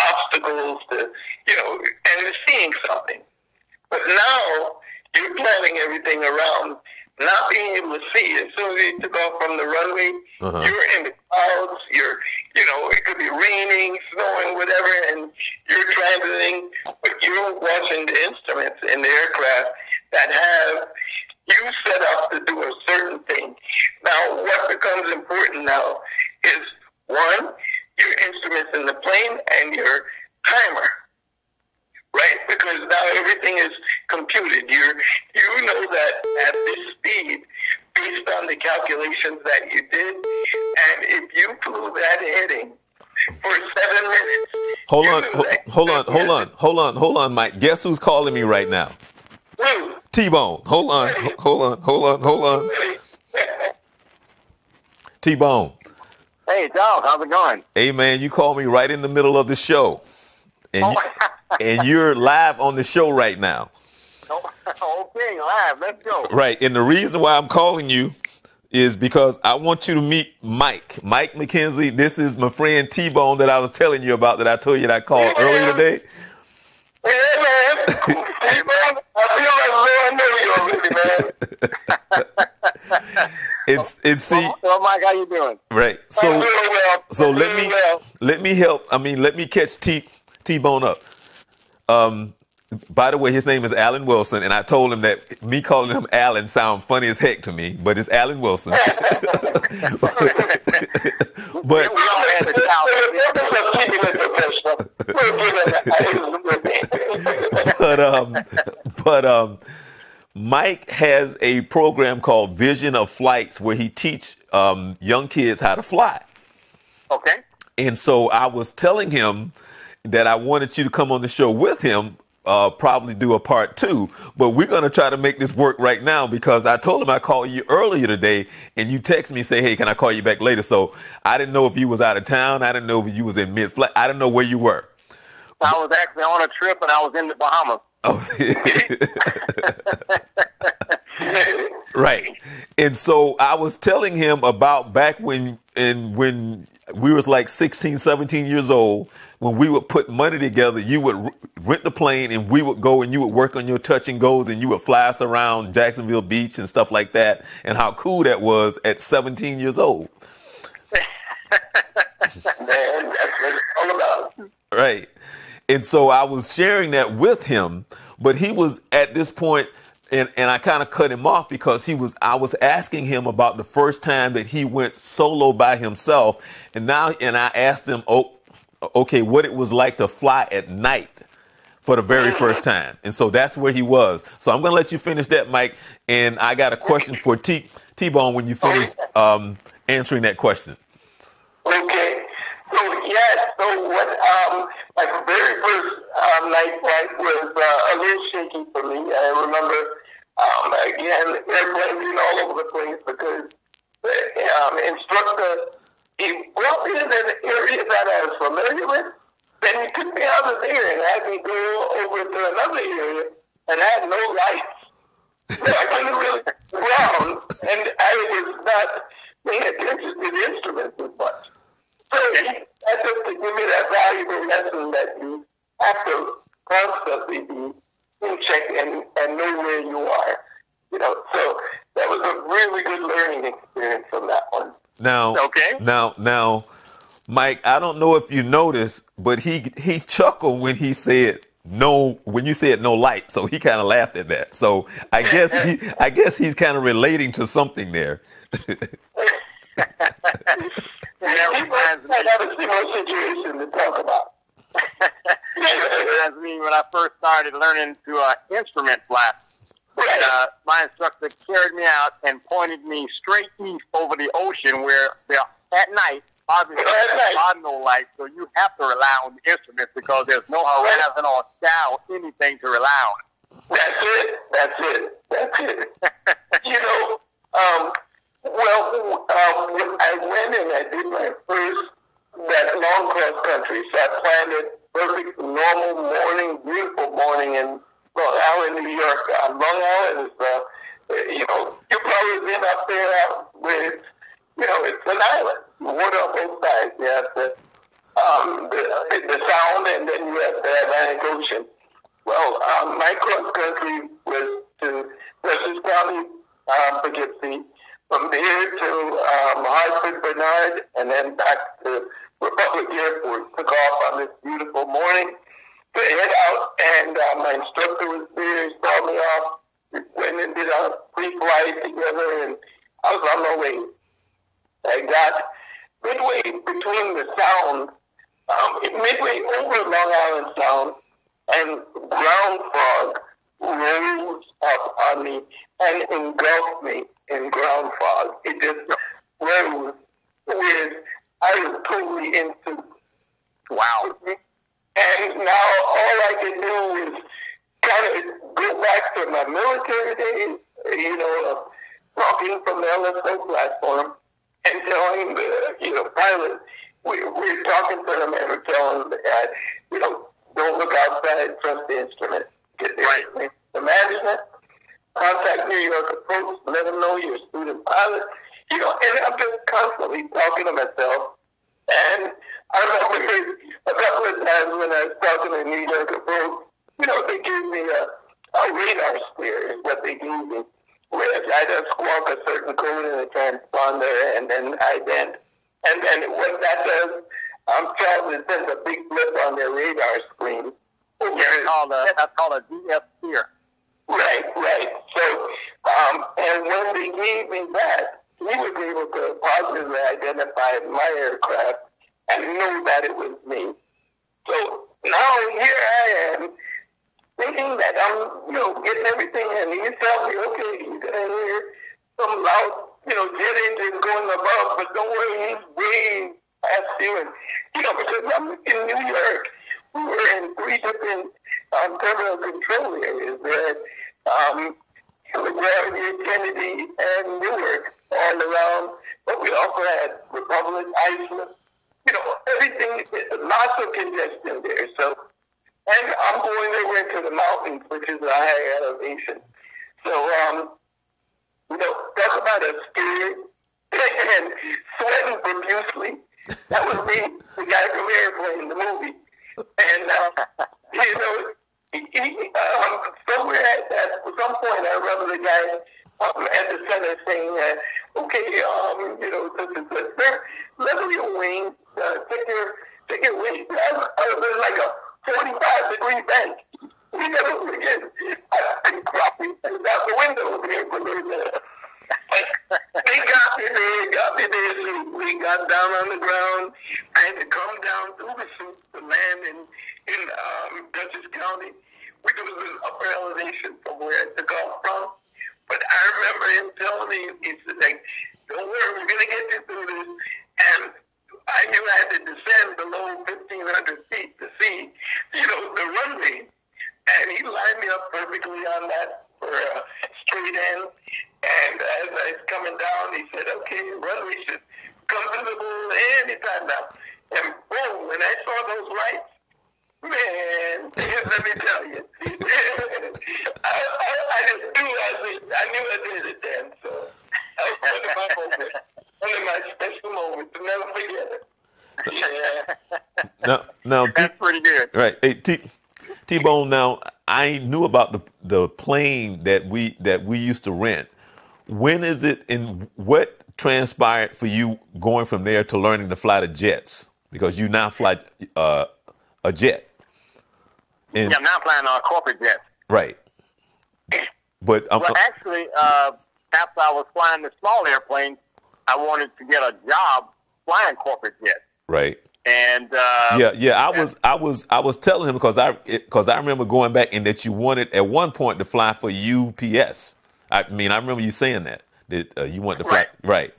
obstacles, and seeing something. But now, you're planning everything around not being able to see. As soon as you took off from the runway, you're in the clouds, it could be raining, snowing, whatever, and you're transiting, but you're watching the instruments in the aircraft that have you set up to do a certain thing. Now, what becomes important now is, one, your instruments in the plane and your timer, right? Because now everything is computed. You know that at this speed, based on the calculations that you did, and if you flew that heading for 7 minutes. Hold on, Mike. Guess who's calling me right now? Who? T-Bone. Hold on. T-Bone. Hey, Doug, how's it going? Hey, man, you called me right in the middle of the show. And you're live on the show right now. Okay, live. Let's go. Right. And the reason why I'm calling you is because I want you to meet Mike McKenzie. This is my friend T-Bone that I was telling you about, that I told you that I called earlier today. Yeah, man. T-Bone, I feel like I know you already, man. It's well, Mike, how you doing? Right. So let me help. Let me catch T-Bone up. By the way, his name is Alan Wilson, and I told him that me calling him Alan sounds funny as heck to me, but it's Alan Wilson. but Mike has a program called Vision of Flights where he teach young kids how to fly. Okay. And so I was telling him that I wanted you to come on the show with him, probably do a part 2, but we're going to try to make this work right now because I told him I called you earlier today and you text me, say, hey, can I call you back later? So I didn't know if you was out of town. I didn't know if you was in mid-flight. I didn't know where you were. I was actually on a trip and I was in the Bahamas. Oh, right. And so I was telling him about back when we was like 16, 17 years old, when we would put money together, you would rent the plane and we would go and you would work on your touch and goes and you would fly us around Jacksonville Beach and stuff like that, and how cool that was at 17 years old. Man, that's what it's all about. Right. And so I was sharing that with him, but he was at this point, and I kind of cut him off because I was asking him about the first time that he went solo by himself, and I asked him, oh, okay, what it was like to fly at night for the very first time. And so that's where he was. So I'm going to let you finish that, Mike, and I got a question for T-Bone when you finish answering that question. Okay. So what my very first night flight was a little shaky for me. I remember again airplanes being all over the place because the instructor, he brought me in an area that I was familiar with. Then he took me out of there and had me go over to another area and had no lights. So I couldn't really ground, and I was not paying attention to the instruments as much. So that's just to give me that valuable lesson that you have to constantly be in check and know where you are. So that was a really good learning experience from that one. Now, Mike, I don't know if you noticed, but he chuckled when he said no, when you said no light. So he kind of laughed at that. So I guess he's kind of relating to something there. That reminds me. I have a similar situation to talk about. That reminds me when I first started learning to instrument fly. Right. My instructor carried me out and pointed me straight east over the ocean where at night, obviously, there are no lights, so you have to rely on the instruments because there's no horizon or sky or anything to rely on. That's it. When I went and I did my first that long cross country, so I planned it perfect, normal morning, beautiful morning in Long Island, New York. Long Island is, you've probably been up there with, it's an island. Water on both sides. You have the Sound, and then you have the Atlantic Ocean. Well, my cross country was to Westchester County, Poughkeepsie, from there to Hartford, Bernard, and then back to Republic Airport. Took off on this beautiful morning to head out, and my instructor was there. He saw me off. We went and did a pre-flight together, and I was on my way. I got midway between the Sound, midway over Long Island Sound, and ground fog rose up on me and engulfed me in ground fog. It just rose with, I was totally into. Wow. And now all I can do is kind of go back to my military days, talking from the LSO platform and telling the, pilot, we're talking to them and we're telling them that, don't look outside, trust the instrument. Get there. Right. The management, contact New York Approach, let them know you're a student pilot. And I'm just constantly talking to myself. And I remember a couple of times when I was talking to New York Approach, they gave me a radar steer is what they gave me. Where I just squawk a certain code in a transponder and then ident. And then what that does, Charles sends a big blip on their radar screen. That's called a DF steer. Right. So, and when they gave me that, he was able to positively identify my aircraft and know that it was me. So now here I am, thinking that I'm, getting everything, and he tells me, okay, you're going to hear some loud, jet engines going above, but don't worry, he's way past you. And, because I'm in New York, we were in 3 different terminal control areas. We had LaGuardia, Kennedy, and Newark all around, but we also had Republic, Iceland, everything, lots of congestion there. So, and I'm going over into the mountains, which is a high elevation. So, talk about a scary and sweating profusely. That was me, the guy from Airplane, the movie. And, somewhere at some point, I remember the guy at the center saying, okay, level your wings, take your wings. It was like a 45-degree bank. We never forget. I dropped me. That out the window. They got me there. We got down on the ground. I had to come down through the soup to land in Dutchess County, which was an upper elevation from where I took off from. But I remember him telling me, he said, like, don't worry, we're going to get you through this. And I knew I had to descend below 1,500 feet to see, the runway. And he lined me up perfectly on that for a straight end. And as I was coming down, he said, okay, runway should come visible anytime now. And boom, when I saw those lights, man, let me tell you, I just knew I knew I did it then. So that was one of my special moments. I'll never forget it. Yeah. Now, That's pretty good. Right. Hey, T-Bone, now, I knew about the plane that we used to rent. When is it, and what transpired for you going from there to learning to fly the jets? Because you now fly a jet. And, yeah, I'm now flying on corporate jets. Right. But well, actually, after I was flying the small airplanes, I wanted to get a job flying corporate jets. Right. And I was telling him because I remember going back and that you wanted at one point to fly for UPS. I mean, I remember you saying that you wanted to fly. Right.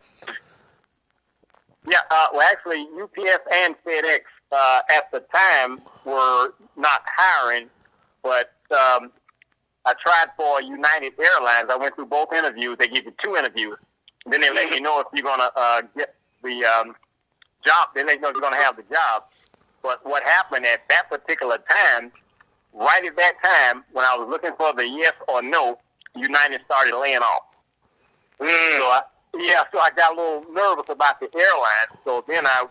Yeah. Well, actually, UPS and FedEx at the time were not hiring, but I tried for United Airlines. I went through both interviews. They give you 2 interviews. Then they let you know if you're gonna get the job. They let you know if you're gonna have the job. But what happened at that particular time, right at that time, when I was looking for the yes or no, United started laying off. So I got a little nervous about the airline. So then I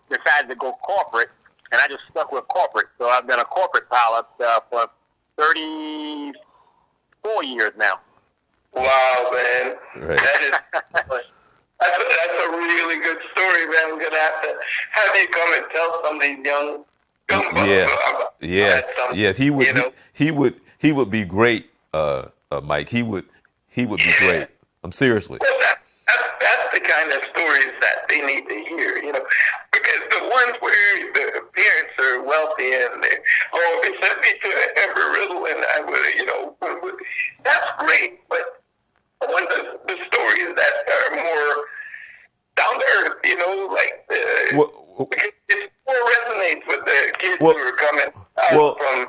decided to go corporate, and I just stuck with corporate. So I've been a corporate pilot for 34 years now. Wow, man. Right. That's a really good story, man. I'm gonna have you come and tell some of these young Yes. He would be great, Mike. He would be great. Seriously. Well, that's the kind of stories that they need to hear, because the ones where the parents are wealthy and they sent me to Embry-Riddle and I would, that's great, but I want the stories that are more down to earth, because it more resonates with the kids who are coming out from.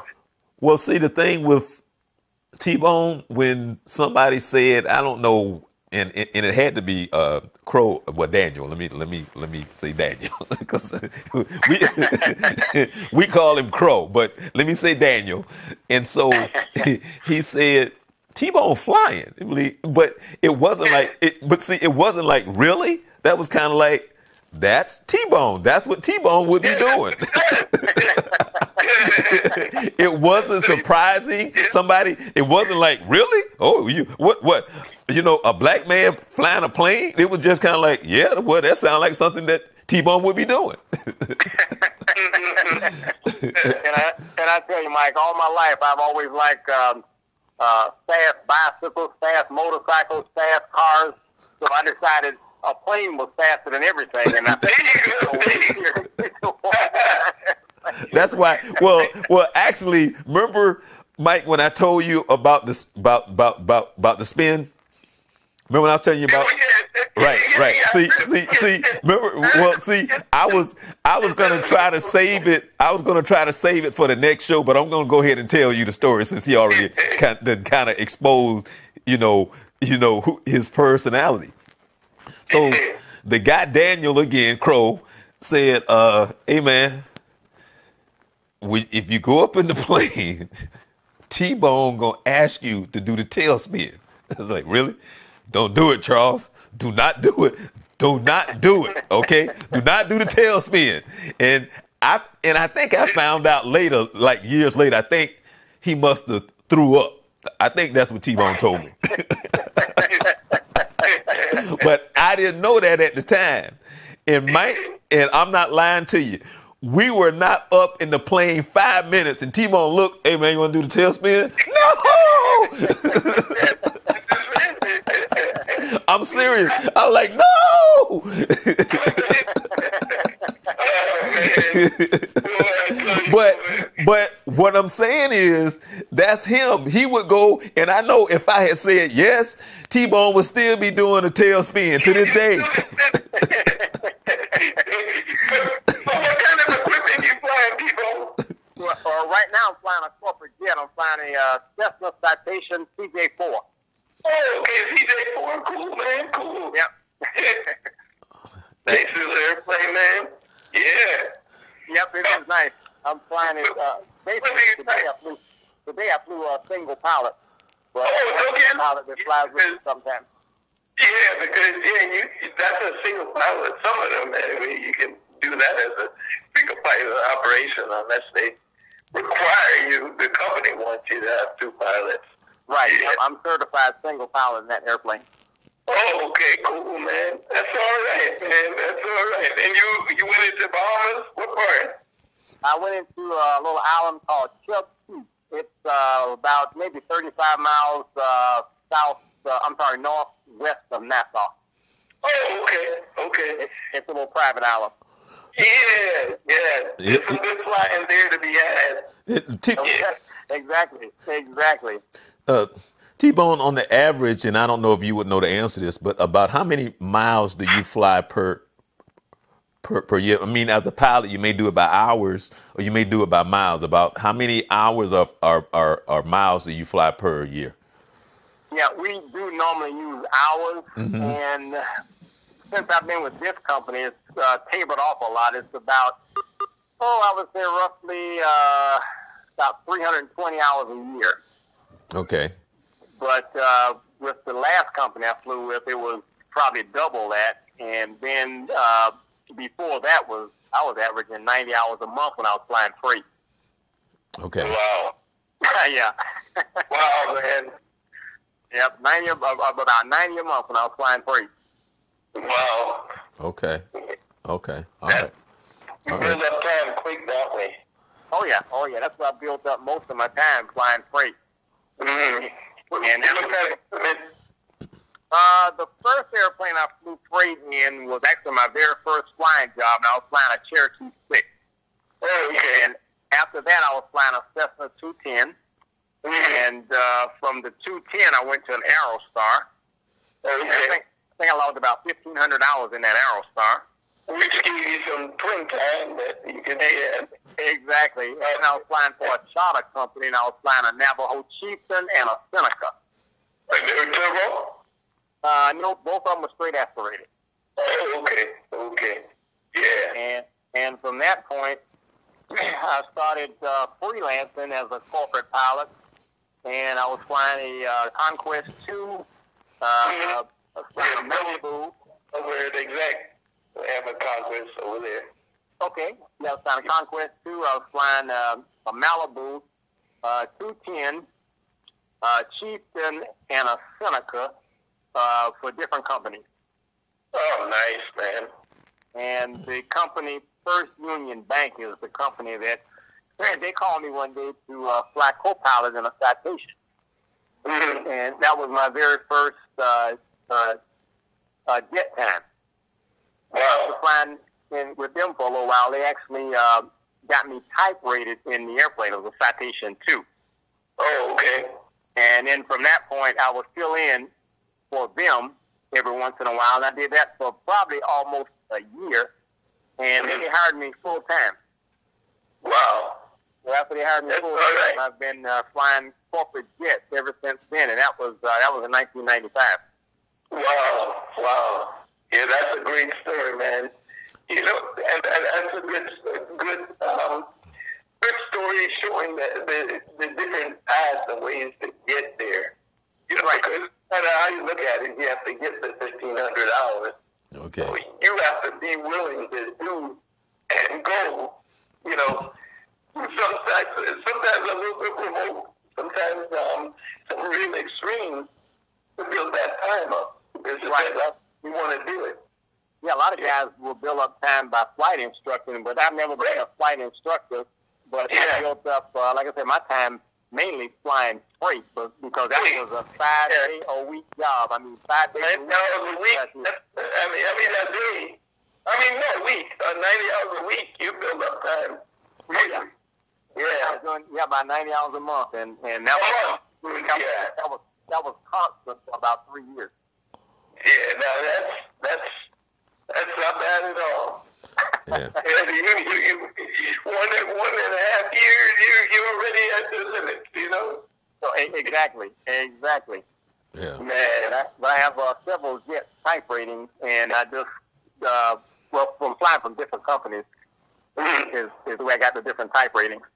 Well, see, the thing with T-Bone, when somebody said, I don't know, and it had to be Crow, well, Daniel. Let me say Daniel, because we call him Crow, but let me say Daniel. And so he said, T-Bone flying, but it wasn't like it. But see, it wasn't like really. That was kind of like, that's T-Bone. That's what T-Bone would be doing. It wasn't surprising. It wasn't like, really? Oh, what? A black man flying a plane? It was just kind of like, yeah, well, that sounds like something that T-Bone would be doing. And I tell you, Mike, all my life I've always liked fast bicycles, fast motorcycles, fast cars. So I decided a plane was faster than everything, and that's why. Well, actually, remember, Mike, when I told you about this about the spin? Remember when I was telling you about? Right. See. Remember? Well, see, I was gonna try to save it. I was gonna try to save it for the next show, but I'm gonna go ahead and tell you the story since he already kind of exposed, his personality. So the guy Daniel again, Crow, said, "Hey man, if you go up in the plane, T-Bone gonna ask you to do the tail spin." I was like, really? Don't do it, Charles. Do not do it. Do not do it. Okay? Do not do the tail spin. And I think I found out later, like years later, I think he must have threw up. I think that's what T-Bone told me. But I didn't know that at the time. And I'm not lying to you. We were not up in the plane 5 minutes, and T-Bone looked, hey man, you want to do the tail spin? No! I'm serious. I was like, no. But what I'm saying is that's him. He would go, and I know if I had said yes, T-Bone would still be doing a tailspin to this day. So what kind of equipment you flying, T-Bone? Well, right now I'm flying a corporate jet. I'm flying a Cessna Citation CJ4. Oh, okay, CJ4, cool, man, cool. Yep. Nice little airplane, man. Yeah. Yep, it is nice. I'm flying it. Basically, today I flew a single pilot. But okay. Pilot that flies with me sometimes. Yeah, because that's a single pilot. Some of them, anyway, you can do that as a single pilot operation unless they require you. The company wants you to have two pilots. Right. Yeah. I'm certified single pilot in that airplane. Oh, okay, cool, man. That's all right, man. That's all right. And you went into Bahamas? What part? I went into a little island called Chubby. It's about maybe 35 miles northwest of Nassau. Oh, okay. It's a little private island. Yeah. There's some good flying there to be had. Exactly. T-Bone, on the average, and I don't know if you would know the answer to this, but about how many miles do you fly per year? I mean, as a pilot, you may do it by hours, or you may do it by miles. About how many hours or miles do you fly per year? Yeah, we do normally use hours, and since I've been with this company, it's tapered off a lot. It's about, I would say roughly about 320 hours a year. Okay. But with the last company I flew with, it was probably double that. And then before that I was averaging 90 hours a month when I was flying freight. Okay. Wow. Yeah. Wow, man. Yep, about 90 a month when I was flying freight. Wow. Okay. All right. You build up time quick that way. Oh yeah. That's where I built up most of my time flying freight. Mm-hmm. And the first airplane I flew freight in was actually my very first flying job, and I was flying a Cherokee 6. Okay. And after that, I was flying a Cessna 210. And from the 210, I went to an Aerostar. Okay. I think I logged about 1,500 hours in that Aerostar. Which gave you some twin time that you could add. Exactly. And I was flying for a charter company, and I was flying a Navajo Chieftain and a Seneca. Like they were turbo? No, both of them were straight aspirated. Oh, okay. Yeah. And from that point, I started freelancing as a corporate pilot, and I was flying a Conquest 2, a Malibu. Where the exact we have a Conquest over there. Okay. Yeah, I was flying a Conquest 2. I was flying a Malibu, 210, Chieftain, and a Seneca for different companies. Oh, nice, man. And the company, First Union Bank, is the company that they called me one day to fly co-pilot in a citation. Mm-hmm. And that was my very first jet time. Wow. I was flying with them for a little while. They actually got me type rated in the airplane. It was a Citation 2. Oh, okay. And then from that point, I would fill in for them every once in a while. And I did that for probably almost a year. And then they hired me full time. Wow. So after they hired me full time, I've been flying corporate jets ever since then. And that was in 1995. Wow. Yeah, that's a great story, man. You know, and that's a good story showing the different paths and ways to get there. You know, because no matter how you look at it, you have to get the 1,500 hours. Okay. So you have to be willing to do and go. You know, sometimes a little bit remote, sometimes some real extreme to build that time up. Because you want to do it. Yeah, a lot of guys will build up time by flight instructing, but I've never been a flight instructor. But I built up, like I said, my time mainly flying freight, but because that was a 5-day-a-week job. I mean, 5 days a week. 90 hours a week. I mean a day. I mean, not a week. 90 hours a week. You build up time. Yeah. Yeah, I was doing about 90 hours a month, and that was constant for about 3 years. Yeah, no, that's not bad at all. Yeah. You, 1.5 years, you're already at the limit, you know? So exactly. Yeah. Man, I have several jet type ratings, and I just from flying from different companies is the way I got the different type ratings.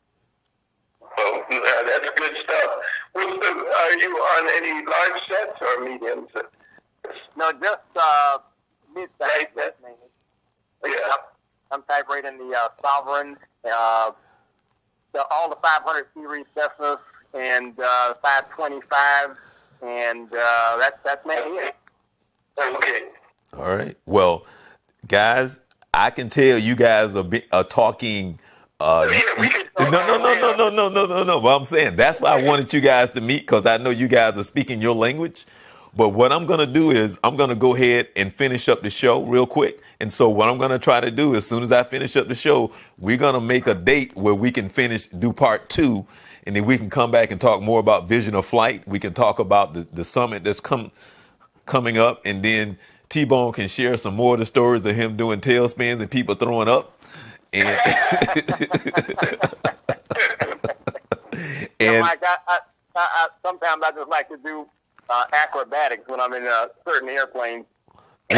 Oh, that's good stuff. Are you on any large sets or mediums? No, just mid-size jets mainly. Yeah. I'm type rating the Sovereign, all the 500 series Cessnas, and 525, and that's mainly it. Okay. All right. Well, guys, I can tell you guys are talking. No. Well, I'm saying that's why I wanted you guys to meet, because I know you guys are speaking your language. But what I'm going to do is I'm going to go ahead and finish up the show real quick. And so what I'm going to try to do, as soon as I finish up the show, we're going to make a date where we can do part 2. And then we can come back and talk more about Vision of Flight. We can talk about the summit that's coming up. And then T-Bone can share some more of the stories of him doing tailspins and people throwing up. And, and Mike, I sometimes I just like to do acrobatics when I'm in certain airplanes. I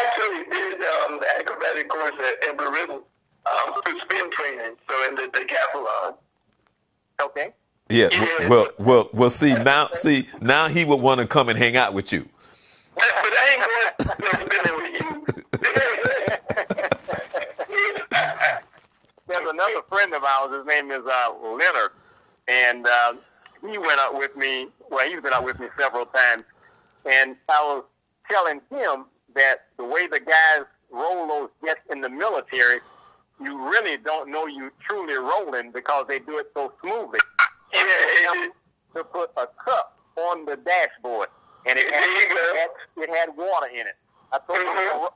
actually did the acrobatic course at Embry-Riddle for spin training, so in the decathlon. Okay. Yeah. Well. Now he would want to come and hang out with you. But I ain't going spinning with you. There's another friend of ours. His name is Leonard, and he went out with me. Well, he's been out with me several times, and I was telling him that the way the guys roll those jets in the military, you really don't know you truly rolling because they do it so smoothly. To put a cup on the dashboard, and it had water in it. I told him,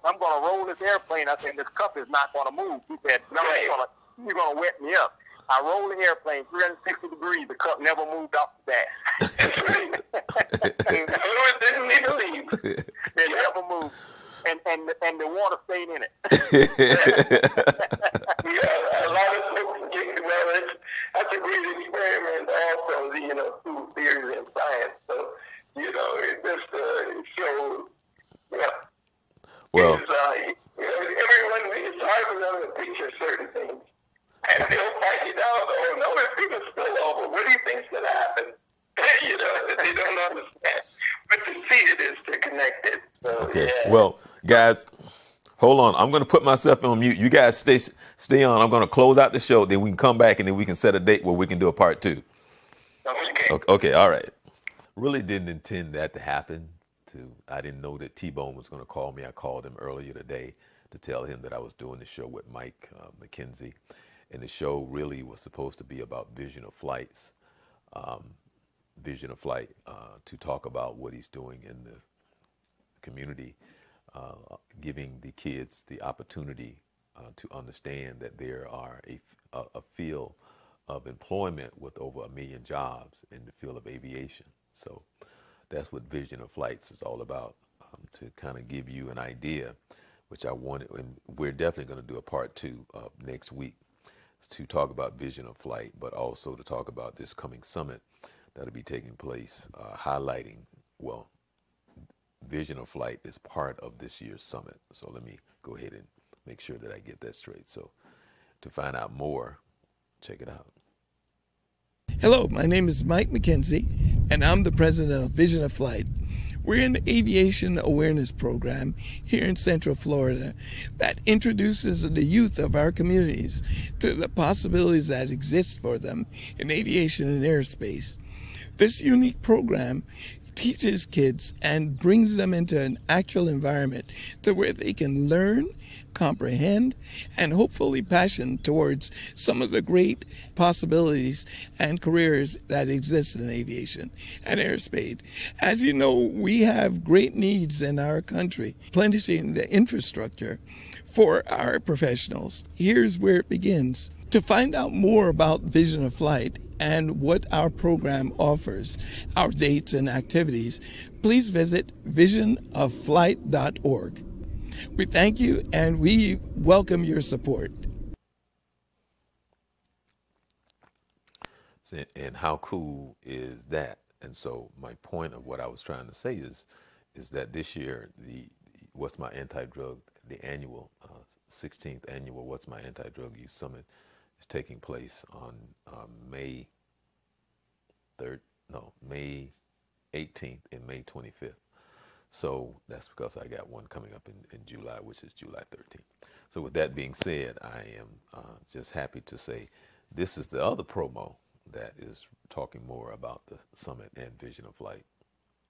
I'm going to roll this airplane. I said, this cup is not going to move. He said, no, you're going to wet me up. I rolled the airplane 360 degrees. The cup never moved off the dash. It didn't need to leave. It never moved. And the water stayed in it. Yeah, a lot of folks get, well, that's a great experiment also, through theory and science. So, it just shows, yeah. Well, everyone, it's hard for them to picture certain things. And they'll find it out, oh no, if people spill over, what do you think's going to happen? They don't understand. But to see it is to connect it. So, okay. Yeah. Well, guys, hold on. I'm going to put myself on mute. You guys stay on. I'm going to close out the show. Then we can come back and then we can set a date where we can do a part 2. Okay. All right. Really didn't intend that to happen. I didn't know that T-Bone was going to call me. I called him earlier today to tell him that I was doing the show with Mike McKenzie. And the show really was supposed to be about Vision of Flight, to talk about what he's doing in the community, giving the kids the opportunity to understand that there are a field of employment with over 1 million jobs in the field of aviation. So that's what Vision of Flights is all about, to kind of give you an idea, which I wanted, and we're definitely going to do a part 2 next week, to talk about Vision of Flight, but also to talk about this coming summit that'll be taking place, highlighting, well, Vision of Flight is part of this year's summit. So let me go ahead and make sure that I get that straight. So to find out more, check it out. Hello, my name is Mike McKenzie, and I'm the president of Vision of Flight. We're an aviation awareness program here in Central Florida that introduces the youth of our communities to the possibilities that exist for them in aviation and airspace. This unique program teaches kids and brings them into an actual environment to where they can learn, comprehend, and hopefully passion towards some of the great possibilities and careers that exist in aviation and airspace. As you know, we have great needs in our country, plenishing the infrastructure for our professionals. Here's where it begins. To find out more about Vision of Flight and what our program offers, our dates and activities, please visit visionofflight.org. We thank you and we welcome your support. And how cool is that? And so my point of what I was trying to say is that this year the What's My Anti-Drug, the annual 16th annual What's My Anti-Drug Use Summit is taking place on May 18th and May 25th. So that's because I got one coming up in July, which is July 13th. So with that being said, I am just happy to say this is the other promo that is talking more about the summit and Vision of Flight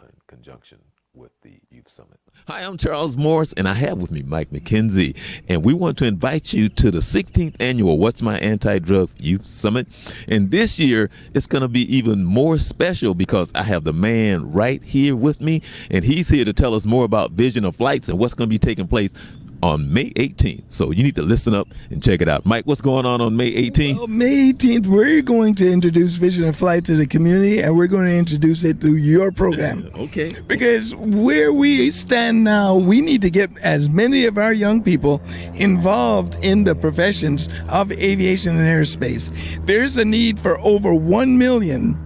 in conjunction with the Youth Summit. Hi, I'm Charles Morris, and I have with me Mike McKenzie, and we want to invite you to the 16th annual What's My Anti-Drug Youth Summit. And this year, it's going to be even more special because I have the man right here with me, and he's here to tell us more about Vision of Flights and what's going to be taking place on May 18th. So you need to listen up and check it out. Mike, what's going on May 18th? Well, May 18th, we're going to introduce Vision of Flight to the community, and we're going to introduce it through your program. Okay. Because where we stand now, we need to get as many of our young people involved in the professions of aviation and airspace. There's a need for over 1 million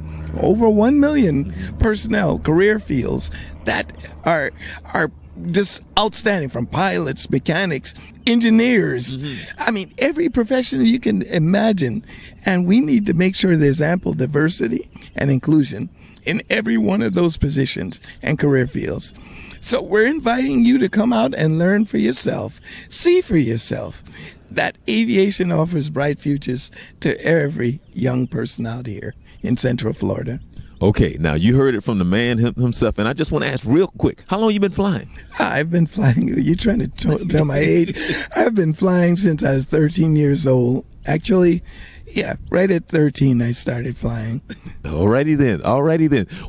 personnel, career fields that are just outstanding, from pilots, mechanics, engineers. I mean, every profession you can imagine. And we need to make sure there's ample diversity and inclusion in every one of those positions and career fields. So we're inviting you to come out and learn for yourself, see for yourself that aviation offers bright futures to every young person out here in Central Florida. Okay, now you heard it from the man himself, and I just want to ask real quick, how long you been flying? I've been flying. You're trying to tell my age. I've been flying since I was 13 years old. Actually, yeah, right at 13 I started flying. Alrighty then.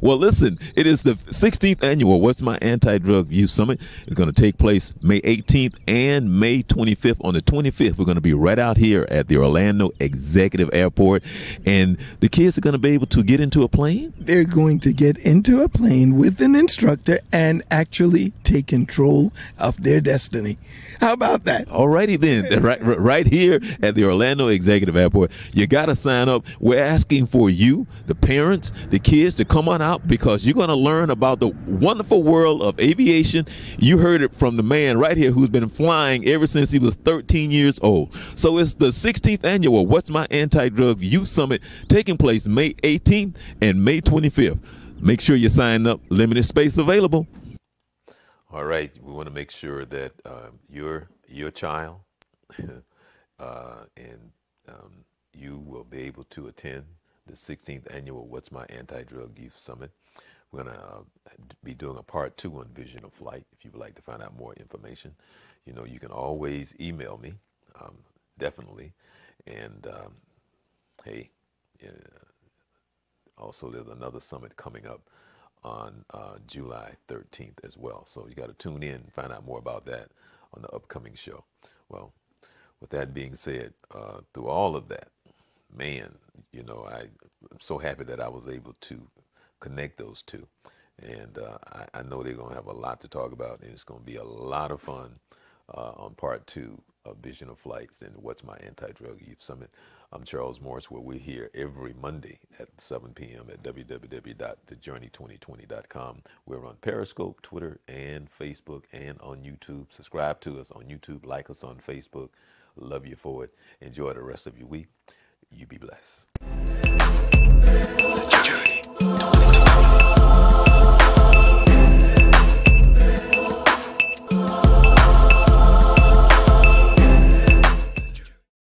Well, listen, it is the 16th annual What's My Anti-Drug Youth Summit. It's going to take place May 18th and May 25th. On the 25th, we're going to be right out here at the Orlando Executive Airport, and the kids are going to be able to get into a plane? They're going to get into a plane with an instructor and actually take control of their destiny. How about that? Alrighty then, right here at the Orlando Executive Airport. You got to sign up. We're asking for you, the parents, the kids, to come on out because you're going to learn about the wonderful world of aviation. You heard it from the man right here who's been flying ever since he was 13 years old. So it's the 16th annual What's My Anti-Drug Youth Summit taking place May 18th and May 25th. Make sure you sign up. Limited space available. All right. We want to make sure that your child you will be able to attend the 16th annual What's My Anti-Drug Youth Summit. We're going to be doing a part 2 on Vision of Flight. If you would like to find out more information, you know, you can always email me, definitely. And hey, also there's another summit coming up on July 13th as well. So you got to tune in and find out more about that on the upcoming show. Well, with that being said, through all of that, man, you know, I'm so happy that I was able to connect those two. And I know they're going to have a lot to talk about, and it's going to be a lot of fun on part 2 of Vision of Flights and What's My Anti-Drug Youth Summit. I'm Charles Morris, where we're here every Monday at 7 p.m. at www.thejourney2020.com. We're on Periscope, Twitter, and Facebook, and on YouTube. Subscribe to us on YouTube, like us on Facebook. Love you for it. Enjoy the rest of your week. You be blessed.